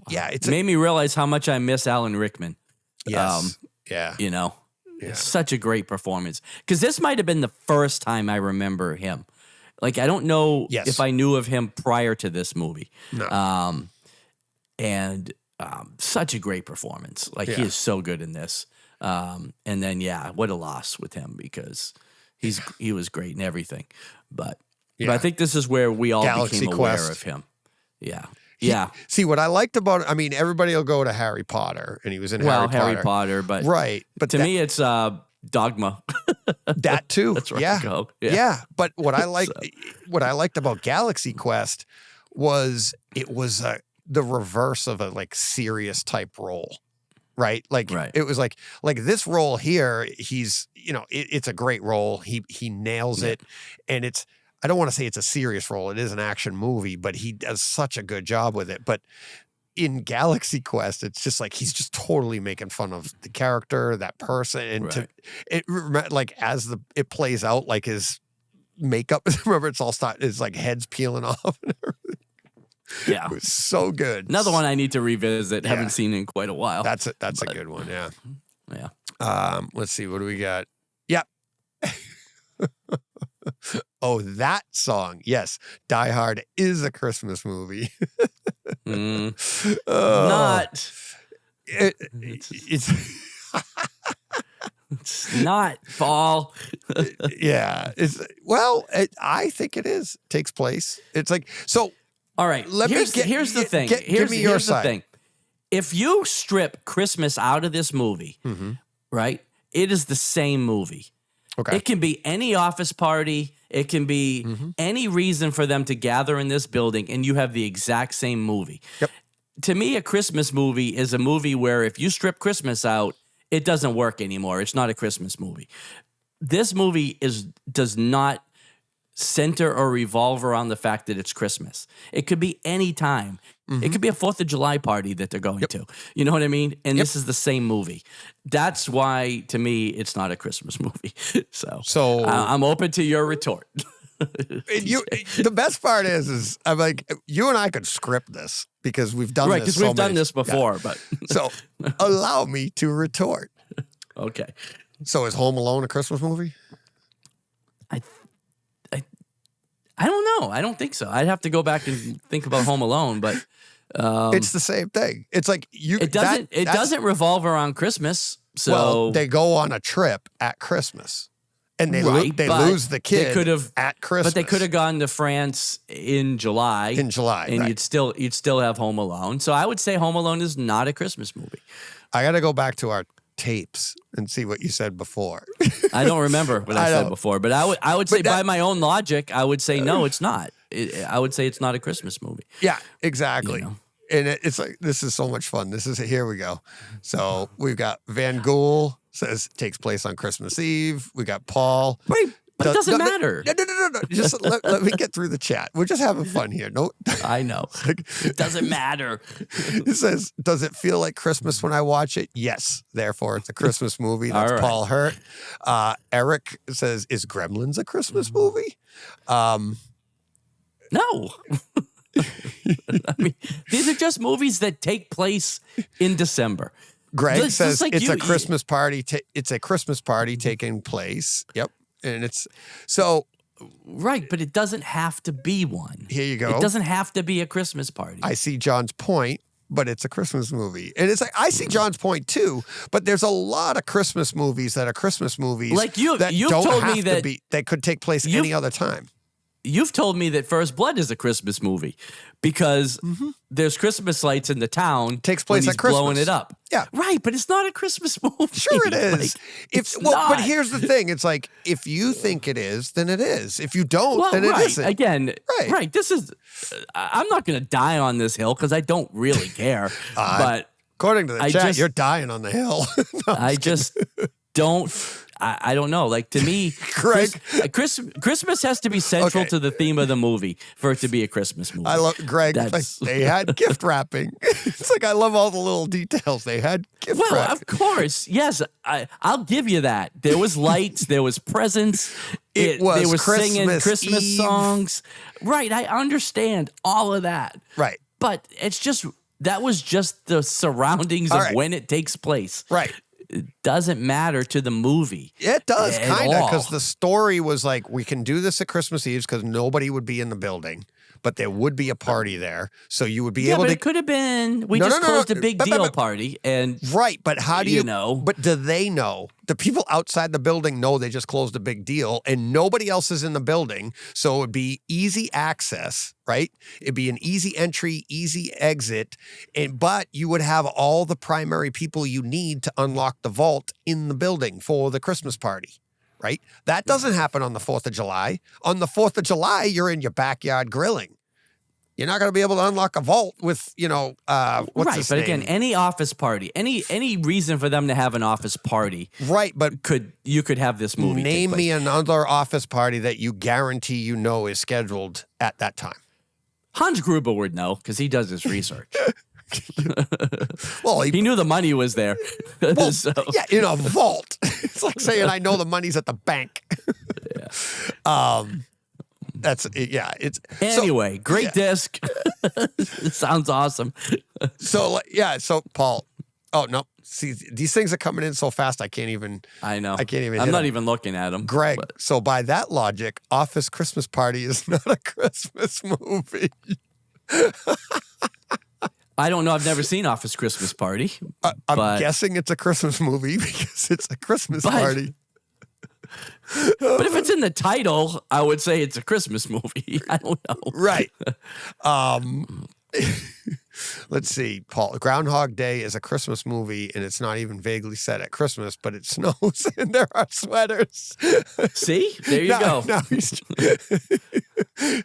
B: yeah,
C: it made me realize how much I miss Alan Rickman.
B: Yes.
C: It's such a great performance. Because this might have been the first time I remember him. Like, I don't know if I knew of him prior to this movie.
B: No.
C: And such a great performance. Like, he is so good in this. And then, what a loss with him, because he was great in everything. But I think this is where we all became aware of him. Yeah.
B: See, what I liked about it, I mean, everybody will go to Harry Potter, and he was in Harry Potter.
C: But
B: But
C: to me, it's Dogma.
B: That too.
C: That's where I go.
B: Yeah. But what I liked about Galaxy Quest was it was the reverse of a like serious type role. Right. Like it was like this role here, he's, it's a great role. He nails it. And I don't want to say it's a serious role. It is an action movie, but he does such a good job with it. But in Galaxy Quest, it's just like he's just totally making fun of the character, that person, and it plays out, like his makeup. Remember, it's like heads peeling off and everything.
C: Yeah,
B: it was so good.
C: Another one I need to revisit. Yeah. Haven't seen in quite a while.
B: That's a good one. Yeah.
C: Yeah.
B: Let's see. What do we got? Yep. Oh, that song. Yes. Die Hard is a Christmas movie.
C: Not.
B: It's
C: not, Paul.
B: Yeah. I think it is. It takes place. It's like, so.
C: All right. Here's the thing.
B: Give me your side.
C: The thing. If you strip Christmas out of this movie, right, it is the same movie.
B: Okay.
C: It can be any office party. It can be any reason for them to gather in this building, and you have the exact same movie.
B: Yep.
C: To me, a Christmas movie is a movie where if you strip Christmas out, it doesn't work anymore. It's not a Christmas movie. This movie does not center or revolve around the fact that it's Christmas. It could be any time. It could be a 4th of July party that they're going to. You know what I mean? And this is the same movie. That's why, to me, it's not a Christmas movie. So I'm open to your retort.
B: The best part is I'm like, you and I could script this because we've done this.
C: Right, because we've done this before. But
B: so allow me to retort.
C: Okay.
B: So is Home Alone a Christmas movie?
C: I don't know. I don't think so. I'd have to go back and think about Home Alone, but
B: it's the same thing. It's like
C: It doesn't revolve around Christmas. So
B: they go on a trip at Christmas, and they lose the kid at Christmas.
C: But they could have gone to France in July. And you'd still have Home Alone. So I would say Home Alone is not a Christmas movie.
B: I got to go back to our tapes and see what you said before.
C: I don't remember what I said before, but I would say by my own logic, I would say no, it's not. I would say it's not a Christmas movie.
B: Yeah, exactly. And it's like, this is so much fun. Here we go. So we've got Van Gool says takes place on Christmas Eve. We got Paul.
C: But it doesn't matter.
B: No. Just let me get through the chat. We're just having fun here. No,
C: I know. It doesn't matter.
B: It says, does it feel like Christmas when I watch it? Yes. Therefore, it's a Christmas movie. That's
C: All right.
B: Paul Hurt. Eric says, is Gremlins a Christmas movie?
C: No. I mean, these are just movies that take place in December.
B: Greg
C: Just
B: says
C: like
B: it's
C: you-
B: a Christmas party. It's a Christmas party taking place. Yep. And it's so
C: Right, but it doesn't have to be one.
B: here you go.
C: It doesn't have to be a Christmas party.
B: I see John's point, but it's a Christmas movie. And it's like, I see John's point too, but there's a lot of Christmas movies that are Christmas movies
C: Like you've
B: that don't
C: told
B: have
C: me
B: to
C: that-
B: be, that could take place any other time.
C: You've told me that First Blood is a Christmas movie because there's Christmas lights in the town.
B: Takes
C: when
B: place
C: he's
B: at Christmas.
C: blowing it up.
B: Yeah.
C: Right, but it's not a Christmas movie.
B: Sure it is.
C: Like,
B: If
C: it's
B: but
C: not.
B: here's the thing. It's like, if you think it is, then it is. If you don't,
C: Well,
B: then it
C: right.
B: isn't.
C: Again,
B: Right.
C: right. This is, I'm not going to die on this hill because I don't really care. But
B: According to the
C: I
B: chat,
C: just-
B: you're dying on the hill. No,
C: I just don't. I don't know. Like to me,
B: Greg.
C: Christmas has to be central
B: Okay.
C: to the theme of the movie for it to be a Christmas movie.
B: I love Greg. Like,
C: That's-
B: they had gift wrapping. It's like I love all the little details. They had gift
C: Well,
B: wrapping.
C: of course, yes. I'll give you that. There was lights. There was presents.
B: It was
C: They were singing
B: Christmas
C: Christmas
B: Eve.
C: songs. Right. I understand all of that.
B: Right.
C: But it's just that was just the surroundings
B: All
C: of
B: right.
C: when it takes place.
B: Right.
C: It doesn't matter to the movie.
B: It does,
C: At
B: kind of, because
C: all.
B: the story was like, we can do this at Christmas Eve because nobody would be in the building, but there would be a party there. So you would be
C: Yeah,
B: able
C: but
B: to.
C: it could have been. We
B: No,
C: just
B: no, no,
C: closed
B: no.
C: a big
B: But-
C: deal party, and
B: Right, but how do
C: you
B: you
C: know?
B: But do they know? The people outside the building know they just closed a big deal and nobody else is in the building. So it would be easy access, right? It'd be an easy entry, easy exit. But you would have all the primary people you need to unlock the vault in the building for the Christmas party, right? That doesn't happen on the 4th of July. On the 4th of July, you're in your backyard grilling. You're not going to be able to unlock a vault with, what's
C: right.
B: his
C: But
B: name?
C: again, any office party, any reason for them to have an office party,
B: Right, but
C: you could have this movie. take
B: name
C: place.
B: me another office party that you guarantee you know is scheduled at that time.
C: Hans Gruber would know because he does his research.
B: Well,
C: He knew the money was there.
B: well,
C: So-
B: yeah, in a vault. It's like saying I know the money's at the bank. That's yeah. It's
C: Anyway, great
B: yeah.
C: disc. It sounds awesome.
B: So yeah. So Paul. Oh no. See, these things are coming in so fast. I can't even.
C: I know.
B: I can't even
C: I'm
B: hit
C: not
B: 'em.
C: even looking at him.
B: Greg. So by that logic, Office Christmas Party is not a Christmas movie.
C: I don't know. I've never seen Office Christmas Party.
B: I'm
C: But-
B: guessing it's a Christmas movie because it's a Christmas
C: But-
B: party.
C: But if it's in the title, I would say it's a Christmas movie. I don't know.
B: Right. Let's see, Paul. Groundhog Day is a Christmas movie, and it's not even vaguely set at Christmas, but it snows and there are sweaters.
C: See? There you go.
B: Now he's-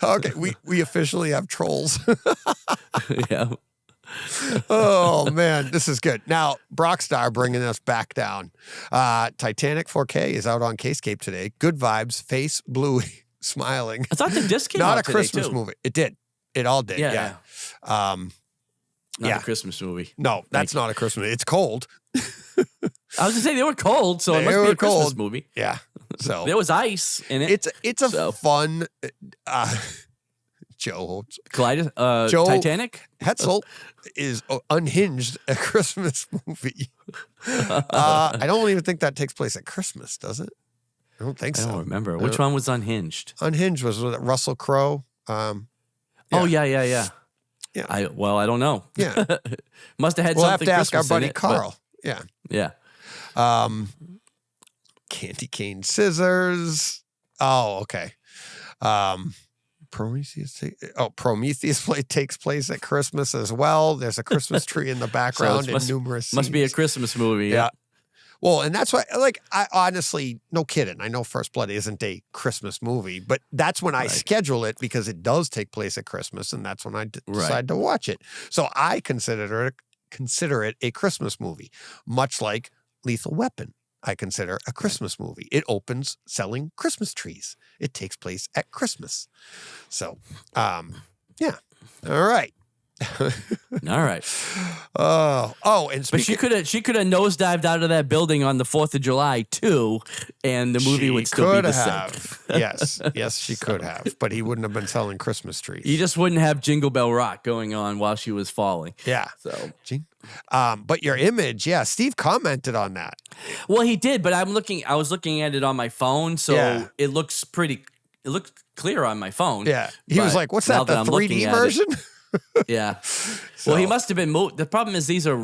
B: okay, we officially have trolls.
C: Yeah.
B: Oh man, this is good. Now, Brockstar bringing us back down. Titanic 4K is out on Kaleidescape today. Good vibes, face bluey, smiling.
C: I thought the disc came
B: Not
C: out
B: a
C: today,
B: Christmas
C: too.
B: movie. It did. It all did.
C: Yeah.
B: Yeah.
C: Not
B: Yeah.
C: a Christmas movie.
B: No, that's not a Christmas. It's cold.
C: I was going to say they were cold, so it
B: They
C: must be
B: were
C: a Christmas
B: cold.
C: movie.
B: Yeah. So
C: There was ice in it.
B: it's a
C: So.
B: fun. Joe Joe-
C: Titanic?
B: Hetzel is Unhinged, a Christmas movie. I don't even think that takes place at Christmas, does it? I don't think
C: I
B: so.
C: don't remember. Which one was Unhinged?
B: Unhinged was with Russell Crowe.
C: Oh, yeah.
B: Yeah.
C: I don't know.
B: Yeah.
C: Must have had
B: We'll have
C: something
B: to ask
C: Christmas
B: our
C: in
B: buddy
C: it, but-
B: Carl. Yeah.
C: Yeah.
B: Candy cane scissors. Oh, okay. Prometheus takes place at Christmas as well. There's a Christmas tree in the background and numerous
C: Must be a
B: scenes.
C: Christmas movie.
B: Yeah. Well, and that's why, I honestly, no kidding. I know First Blood isn't a Christmas movie, but that's when I
C: Right.
B: schedule it because it does take place at Christmas, and that's when I decide to watch it. So I consider it a Christmas movie, much like Lethal Weapon. I consider a Christmas movie. It opens selling Christmas trees. It takes place at Christmas. So, yeah. All right.
C: All right.
B: And
C: But she could have nosedived out of that building on the 4th of July too, and the movie would still be the same.
B: Yes, she could have, but he wouldn't have been selling Christmas trees.
C: You just wouldn't have Jingle Bell Rock going on while she was falling.
B: Yeah.
C: So,
B: but your image, Steve commented on that.
C: well, he did, but I was looking at it on my phone, so it looks clear on my phone.
B: Yeah. He was like, "What's that? The 3D version?"
C: Yeah. Well, he must have been moved. The problem is these are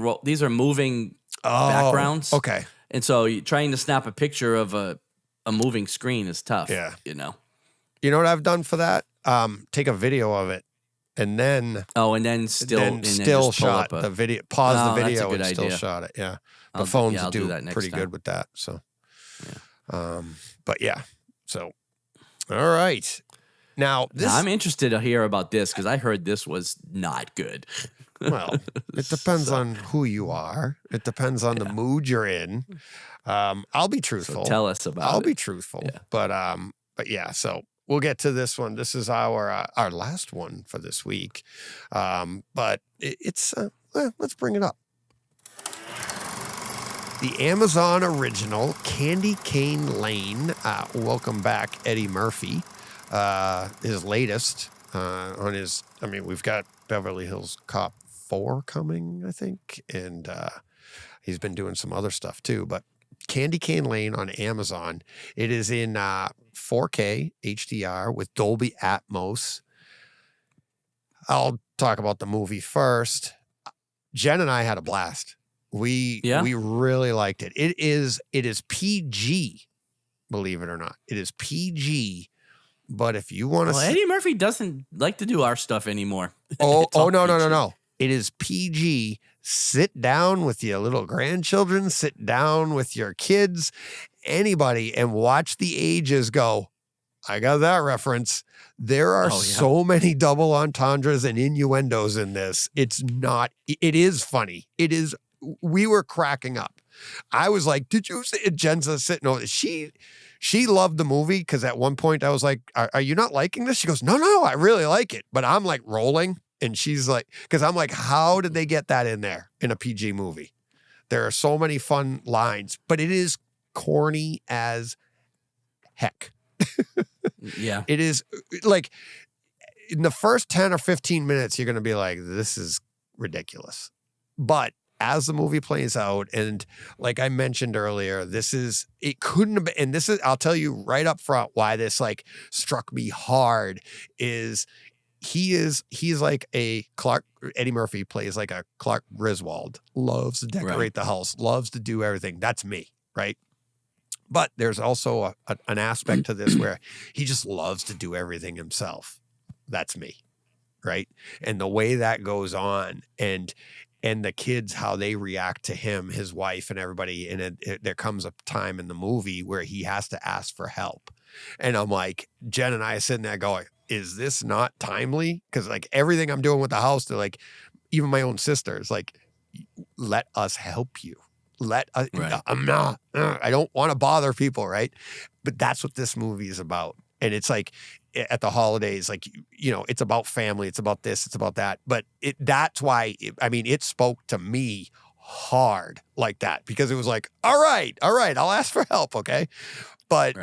C: moving backgrounds.
B: Okay.
C: And so trying to snap a picture of a moving screen is tough.
B: Yeah.
C: You know.
B: You know what I've done for that? Take a video of it and then
C: still
B: shot the video. Pause the video and
C: idea.
B: still shot it. Yeah. The phones
C: I'll
B: do
C: that next
B: pretty
C: time.
B: good with that. So but yeah. So all right. Now,
C: I'm interested to hear about this because I heard this was not good.
B: Well, it depends on who you are. It depends on the mood you're in. I'll be truthful.
C: So tell us about it.
B: I'll be truthful. Yeah. But yeah, so we'll get to this one. This is our last one for this week. But it's let's bring it up. The Amazon original Candy Cane Lane. Welcome back, Eddie Murphy. His latest on his, we've got Beverly Hills Cop 4 coming, I think, and he's been doing some other stuff too, but Candy Cane Lane on Amazon. It is in 4K HDR with Dolby Atmos. I'll talk about the movie first. Jen and I had a blast. We really liked it. It is PG, believe it or not. It is PG. But if you want to,
C: Eddie Murphy doesn't like to do our stuff anymore.
B: No. It is PG. Sit down with your little grandchildren. Sit down with your kids, anybody, and watch the ages go. I got that reference. There are so many double entendres and innuendos in this. It is funny. It is. We were cracking up. I was like, did you see Jen's sitting over? She loved the movie because at one point I was like, are you not liking this? She goes, no, I really like it. But I'm like rolling. And she's like, because I'm like, how did they get that in there in a PG movie? There are so many fun lines, but it is corny as heck.
C: Yeah.
B: It is like in the first 10 or 15 minutes, you're going to be like, this is ridiculous. But as the movie plays out, and like I mentioned earlier, it couldn't have been, and this is, I'll tell you right up front why this like struck me hard is he's like a Eddie Murphy plays like a Clark Griswold, loves to decorate the house, loves to do everything. That's me, right? But there's also an aspect to this where he just loves to do everything himself. That's me, right? And the way that goes on and the kids, how they react to him, his wife and everybody. And there comes a time in the movie where he has to ask for help. And I'm like, Jen and I are sitting there going, is this not timely? Because like everything I'm doing with the house, they're like, even my own sister is like, let us help you. I'm not, I don't want to bother people, right? But that's what this movie is about. And it's like at the holidays, like, it's about family, it's about this, it's about that. But that's why, it spoke to me hard like that because it was like, all right, I'll ask for help, okay? But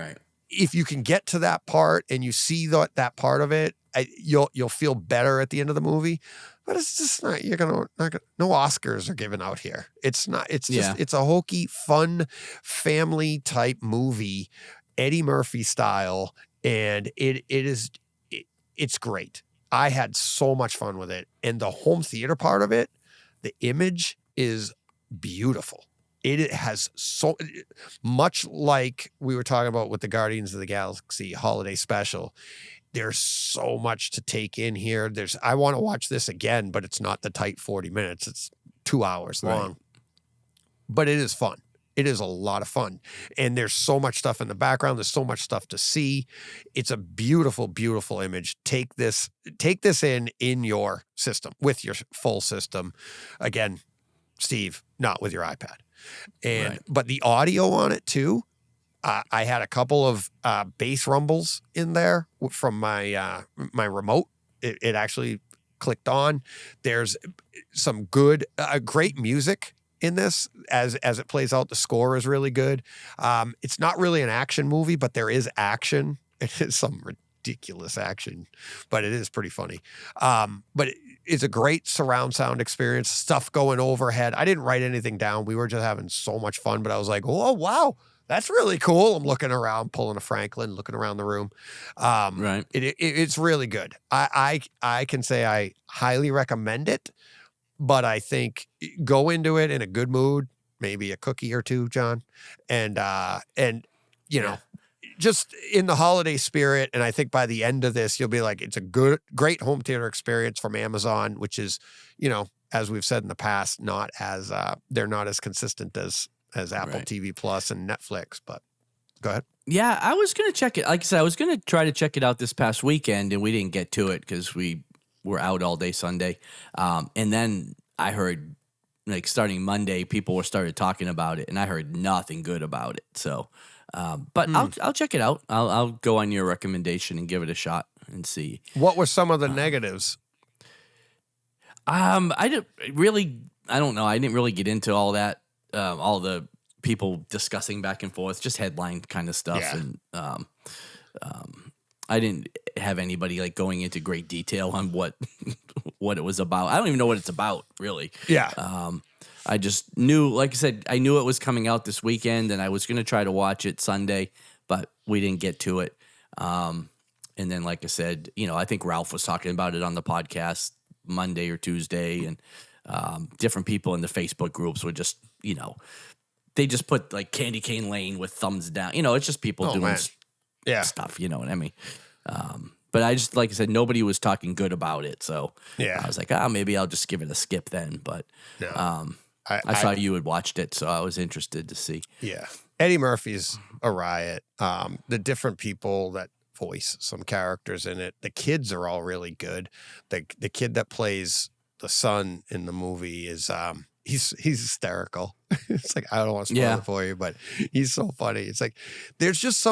B: if you can get to that part and you see that part of it, you'll feel better at the end of the movie. But it's just not, no Oscars are given out here. It's not, it's just, it's a hokey, fun, family type movie, Eddie Murphy style. And it's great. I had so much fun with it. And the home theater part of it, the image is beautiful. It has so much like we were talking about with the Guardians of the Galaxy holiday special. There's so much to take in here. I want to watch this again, but it's not the tight 40 minutes. It's 2 hours long. But it is fun. It is a lot of fun. And there's so much stuff in the background. There's so much stuff to see. It's a beautiful, beautiful image. Take this in your system, with your full system. Again, Steve, not with your iPad. And but the audio on it too, I had a couple of bass rumbles in there from my my remote. It actually clicked on. There's some good, great music in this as it plays out. The score is really good. It's not really an action movie, but there is action. It is some ridiculous action, but it is pretty funny. But it's a great surround sound experience. Stuff going overhead. I didn't write anything down. We were just having so much fun, but I was like, oh, wow. That's really cool. I'm looking around, pulling a Franklin, looking around the room. It's really good. I can say I highly recommend it, but I think go into it in a good mood, maybe a cookie or two, John, and you know, just in the holiday spirit. And I think by the end of this, you'll be like, it's a great home theater experience from Amazon, which is, you know, as we've said in the past, not as they're not as consistent as Apple TV Plus and Netflix, but go ahead.
C: Yeah, I was going to check it. Like I said, I was going to try to check it out this past weekend, and we didn't get to it because we were out all day Sunday. And then I heard, like, starting Monday, people started talking about it, and I heard nothing good about it. So, but I'll check it out. I'll go on your recommendation and give it a shot and see.
B: What were some of the negatives?
C: I don't know. I didn't really get into all that. All the people discussing back and forth, just headline kind of stuff.
B: Yeah.
C: And I didn't have anybody like going into great detail on what it was about. I don't even know what it's about, really.
B: Yeah.
C: I just knew, like I said, I knew it was coming out this weekend, and I was going to try to watch it Sunday, but we didn't get to it. And then, like I said, you know, I think Ralph was talking about it on the podcast Monday or Tuesday, and different people in the Facebook groups were just, you know, they just put like Candy Cane Lane with thumbs down. You know, it's just people doing stuff, you know what I mean? But I just, like I said, nobody was talking good about it. So I was like, maybe I'll just give it a skip then. But I saw you had watched it, so I was interested to see.
B: Yeah. Eddie Murphy's a riot. The different people that voice some characters in it, the kids are all really good. The kid that plays the son in the movie is he's hysterical. It's like, I don't want to spoil it for you, but he's so funny. It's like there's just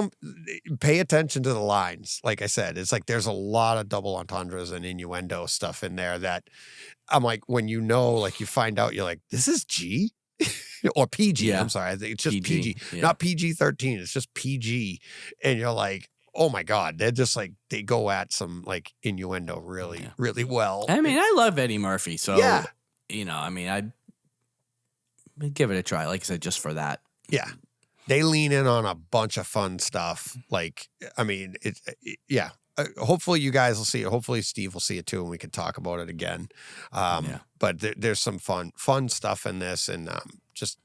B: pay attention to the lines. Like I said, it's like there's a lot of double entendres and innuendo stuff in there that I'm like, when you know, like you find out, you're like, this is G or PG. I'm sorry, I think it's just PG, not PG-13. It's just PG, and you're like, oh my God, they're just like, they go at some like innuendo really, really well.
C: I mean, I love Eddie Murphy, so you know, I mean, I'd give it a try, like I said, just for that.
B: Yeah. They lean in on a bunch of fun stuff. Like, I mean, hopefully you guys will see it. Hopefully Steve will see it too, and we can talk about it again. But there's some fun stuff in this, and just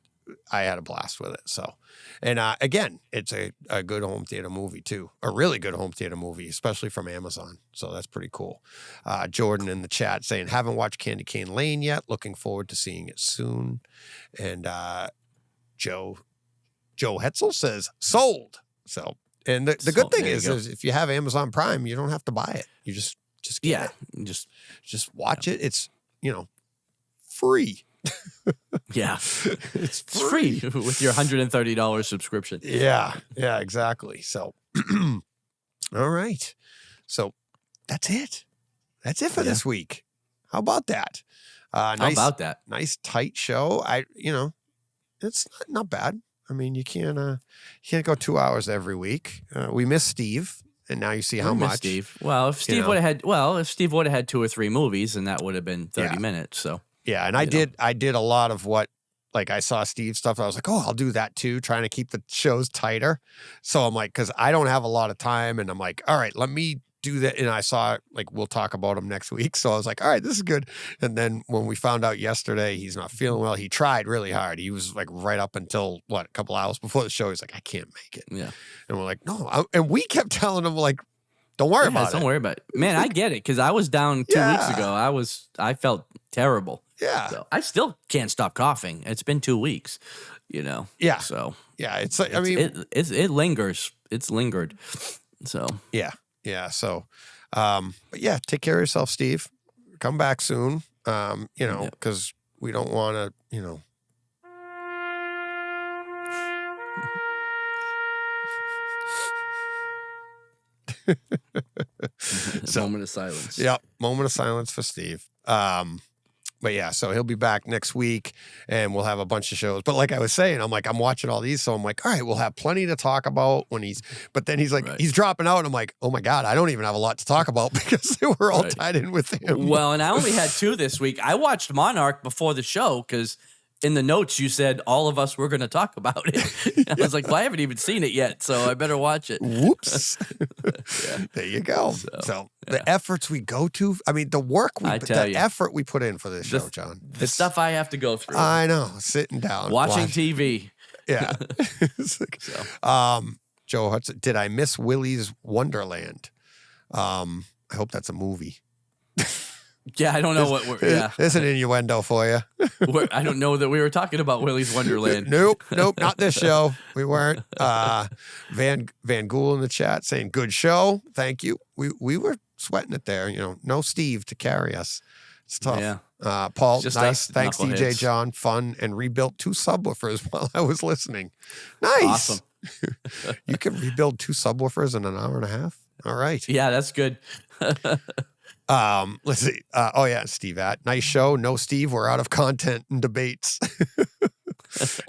B: I had a blast with it. So, and again, it's a good home theater movie too, a really good home theater movie, especially from Amazon. So that's pretty cool. Jordan in the chat saying, haven't watched Candy Cane Lane yet. Looking forward to seeing it soon. And Joe Hetzel says sold. So, and the good thing is if you have Amazon Prime, you don't have to buy it. You just get it. Just watch it. It's, you know, free.
C: It's free with your $130 subscription.
B: Yeah, exactly. So, all right. So that's it. That's it for this week. How about that? How
C: about that?
B: Nice tight show. It's not bad. I mean, you can't go 2 hours every week. We miss Steve, and now you see how much.
C: Steve. Well, if Steve would have had 2 or 3 movies, and that would have been 30 minutes. So.
B: Yeah, and I did a lot of what, like I saw Steve stuff. I was like, oh, I'll do that too, trying to keep the shows tighter. So I'm like, because I don't have a lot of time, and I'm like, all right, let me do that. And I saw, like, we'll talk about him next week. So I was like, all right, this is good. And then when we found out yesterday he's not feeling well, he tried really hard. He was like right up until a couple hours before the show, he's like, I can't make it.
C: Yeah.
B: And we're like, no. And we kept telling him, like, don't worry about it.
C: Don't worry about it. Man, I get it, because I was down 2 weeks ago. I felt terrible.
B: Yeah.
C: So I still can't stop coughing. It's been 2 weeks, you know.
B: Yeah.
C: So
B: yeah, it's like, I mean,
C: it lingers. It's lingered. So
B: yeah. So, but yeah, take care of yourself, Steve. Come back soon. Because we don't want to, So,
C: moment of silence.
B: Yep. Moment of silence for Steve. But yeah, so he'll be back next week and we'll have a bunch of shows. But like I was saying, I'm watching all these. So I'm like, all right, we'll have plenty to talk about but then he's like, he's dropping out. And I'm like, oh my God, I don't even have a lot to talk about because they were all tied in with him.
C: Well, and I only had 2 this week. I watched Monarch before the show because in the notes you said all of us were going to talk about it. I was like, well, I haven't even seen it yet, so I better watch it.
B: Whoops. There you go. So the efforts we go to, the effort we put in for this show, John.
C: The stuff I have to go through.
B: I know. Sitting down.
C: Watching TV.
B: Yeah. Joe Hudson, did I miss Willy's Wonderland? I hope that's a movie.
C: Yeah, I don't know what we're... Yeah.
B: There's an innuendo for you.
C: I don't know that we were talking about Willy's Wonderland.
B: Nope, not this show. We weren't. Van Gool in the chat saying, good show. Thank you. We were sweating it there. No Steve to carry us. It's tough.
C: Yeah.
B: Paul,
C: Just
B: nice.
C: us
B: Thanks, DJ
C: knuckleheads.
B: John. Fun and rebuilt 2 subwoofers while I was listening. Nice.
C: Awesome.
B: You can rebuild 2 subwoofers in an hour and a half. All right.
C: Yeah, that's good.
B: Let's see. Steve nice show. No Steve, we're out of content and debates.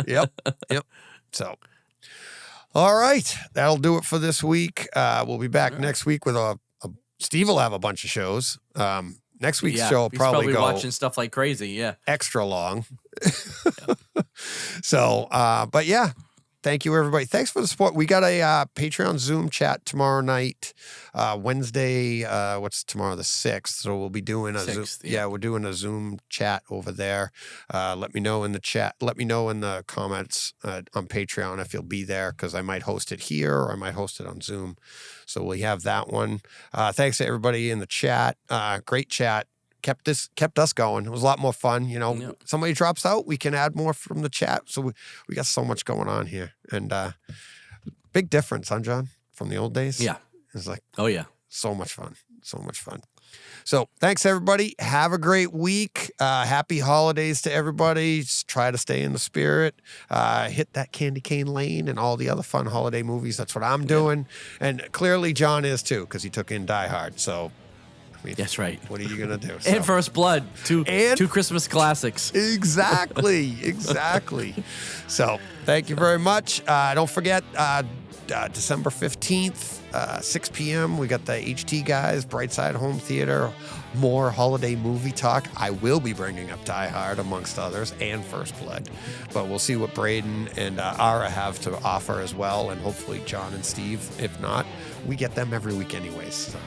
B: Yep. So, all right. That'll do it for this week. We'll be back next week with Steve will have a bunch of shows. Next week's show will
C: he's
B: probably go
C: watching stuff like crazy. Yeah.
B: extra long. So, but yeah. Thank you, everybody. Thanks for the support. We got a Patreon Zoom chat tomorrow night, Wednesday. What's tomorrow? The 6th. So we'll be doing a
C: 6th,
B: Zoom. Yeah, we're doing a Zoom chat over there. Let me know in the chat. Let me know in the comments on Patreon if you'll be there because I might host it here or I might host it on Zoom. So we have that one. Thanks to everybody in the chat. Great chat. Kept us going. It was a lot more fun. Somebody drops out, we can add more from the chat. So we got so much going on here. And big difference, huh, John, from the old days?
C: Yeah.
B: It's like,
C: oh, yeah.
B: So much fun. So much fun. So thanks, everybody. Have a great week. Happy holidays to everybody. Just try to stay in the spirit. Hit that candy cane lane and all the other fun holiday movies. That's what I'm doing. And clearly John is too, because he took in Die Hard. So
C: that's right.
B: What are you going to do?
C: And First Blood, two Christmas classics.
B: Exactly. So thank you very much. Don't forget, December 15th, 6 p.m., we got the HT guys, Brightside Home Theater, more holiday movie talk. I will be bringing up Die Hard, amongst others, and First Blood. But we'll see what Braden and Ara have to offer as well, and hopefully John and Steve. If not, we get them every week anyways. So.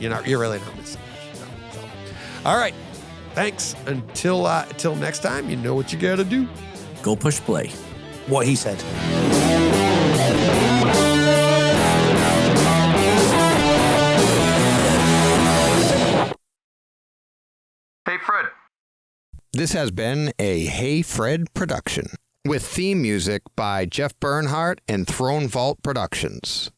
B: You're really not missing much. So. All right. Thanks. Until next time, you know what you got to do.
C: Go push play.
A: What he said.
B: Hey, Fred. This has been a Hey Fred production with theme music by Jeff Bernhardt and Throne Vault Productions.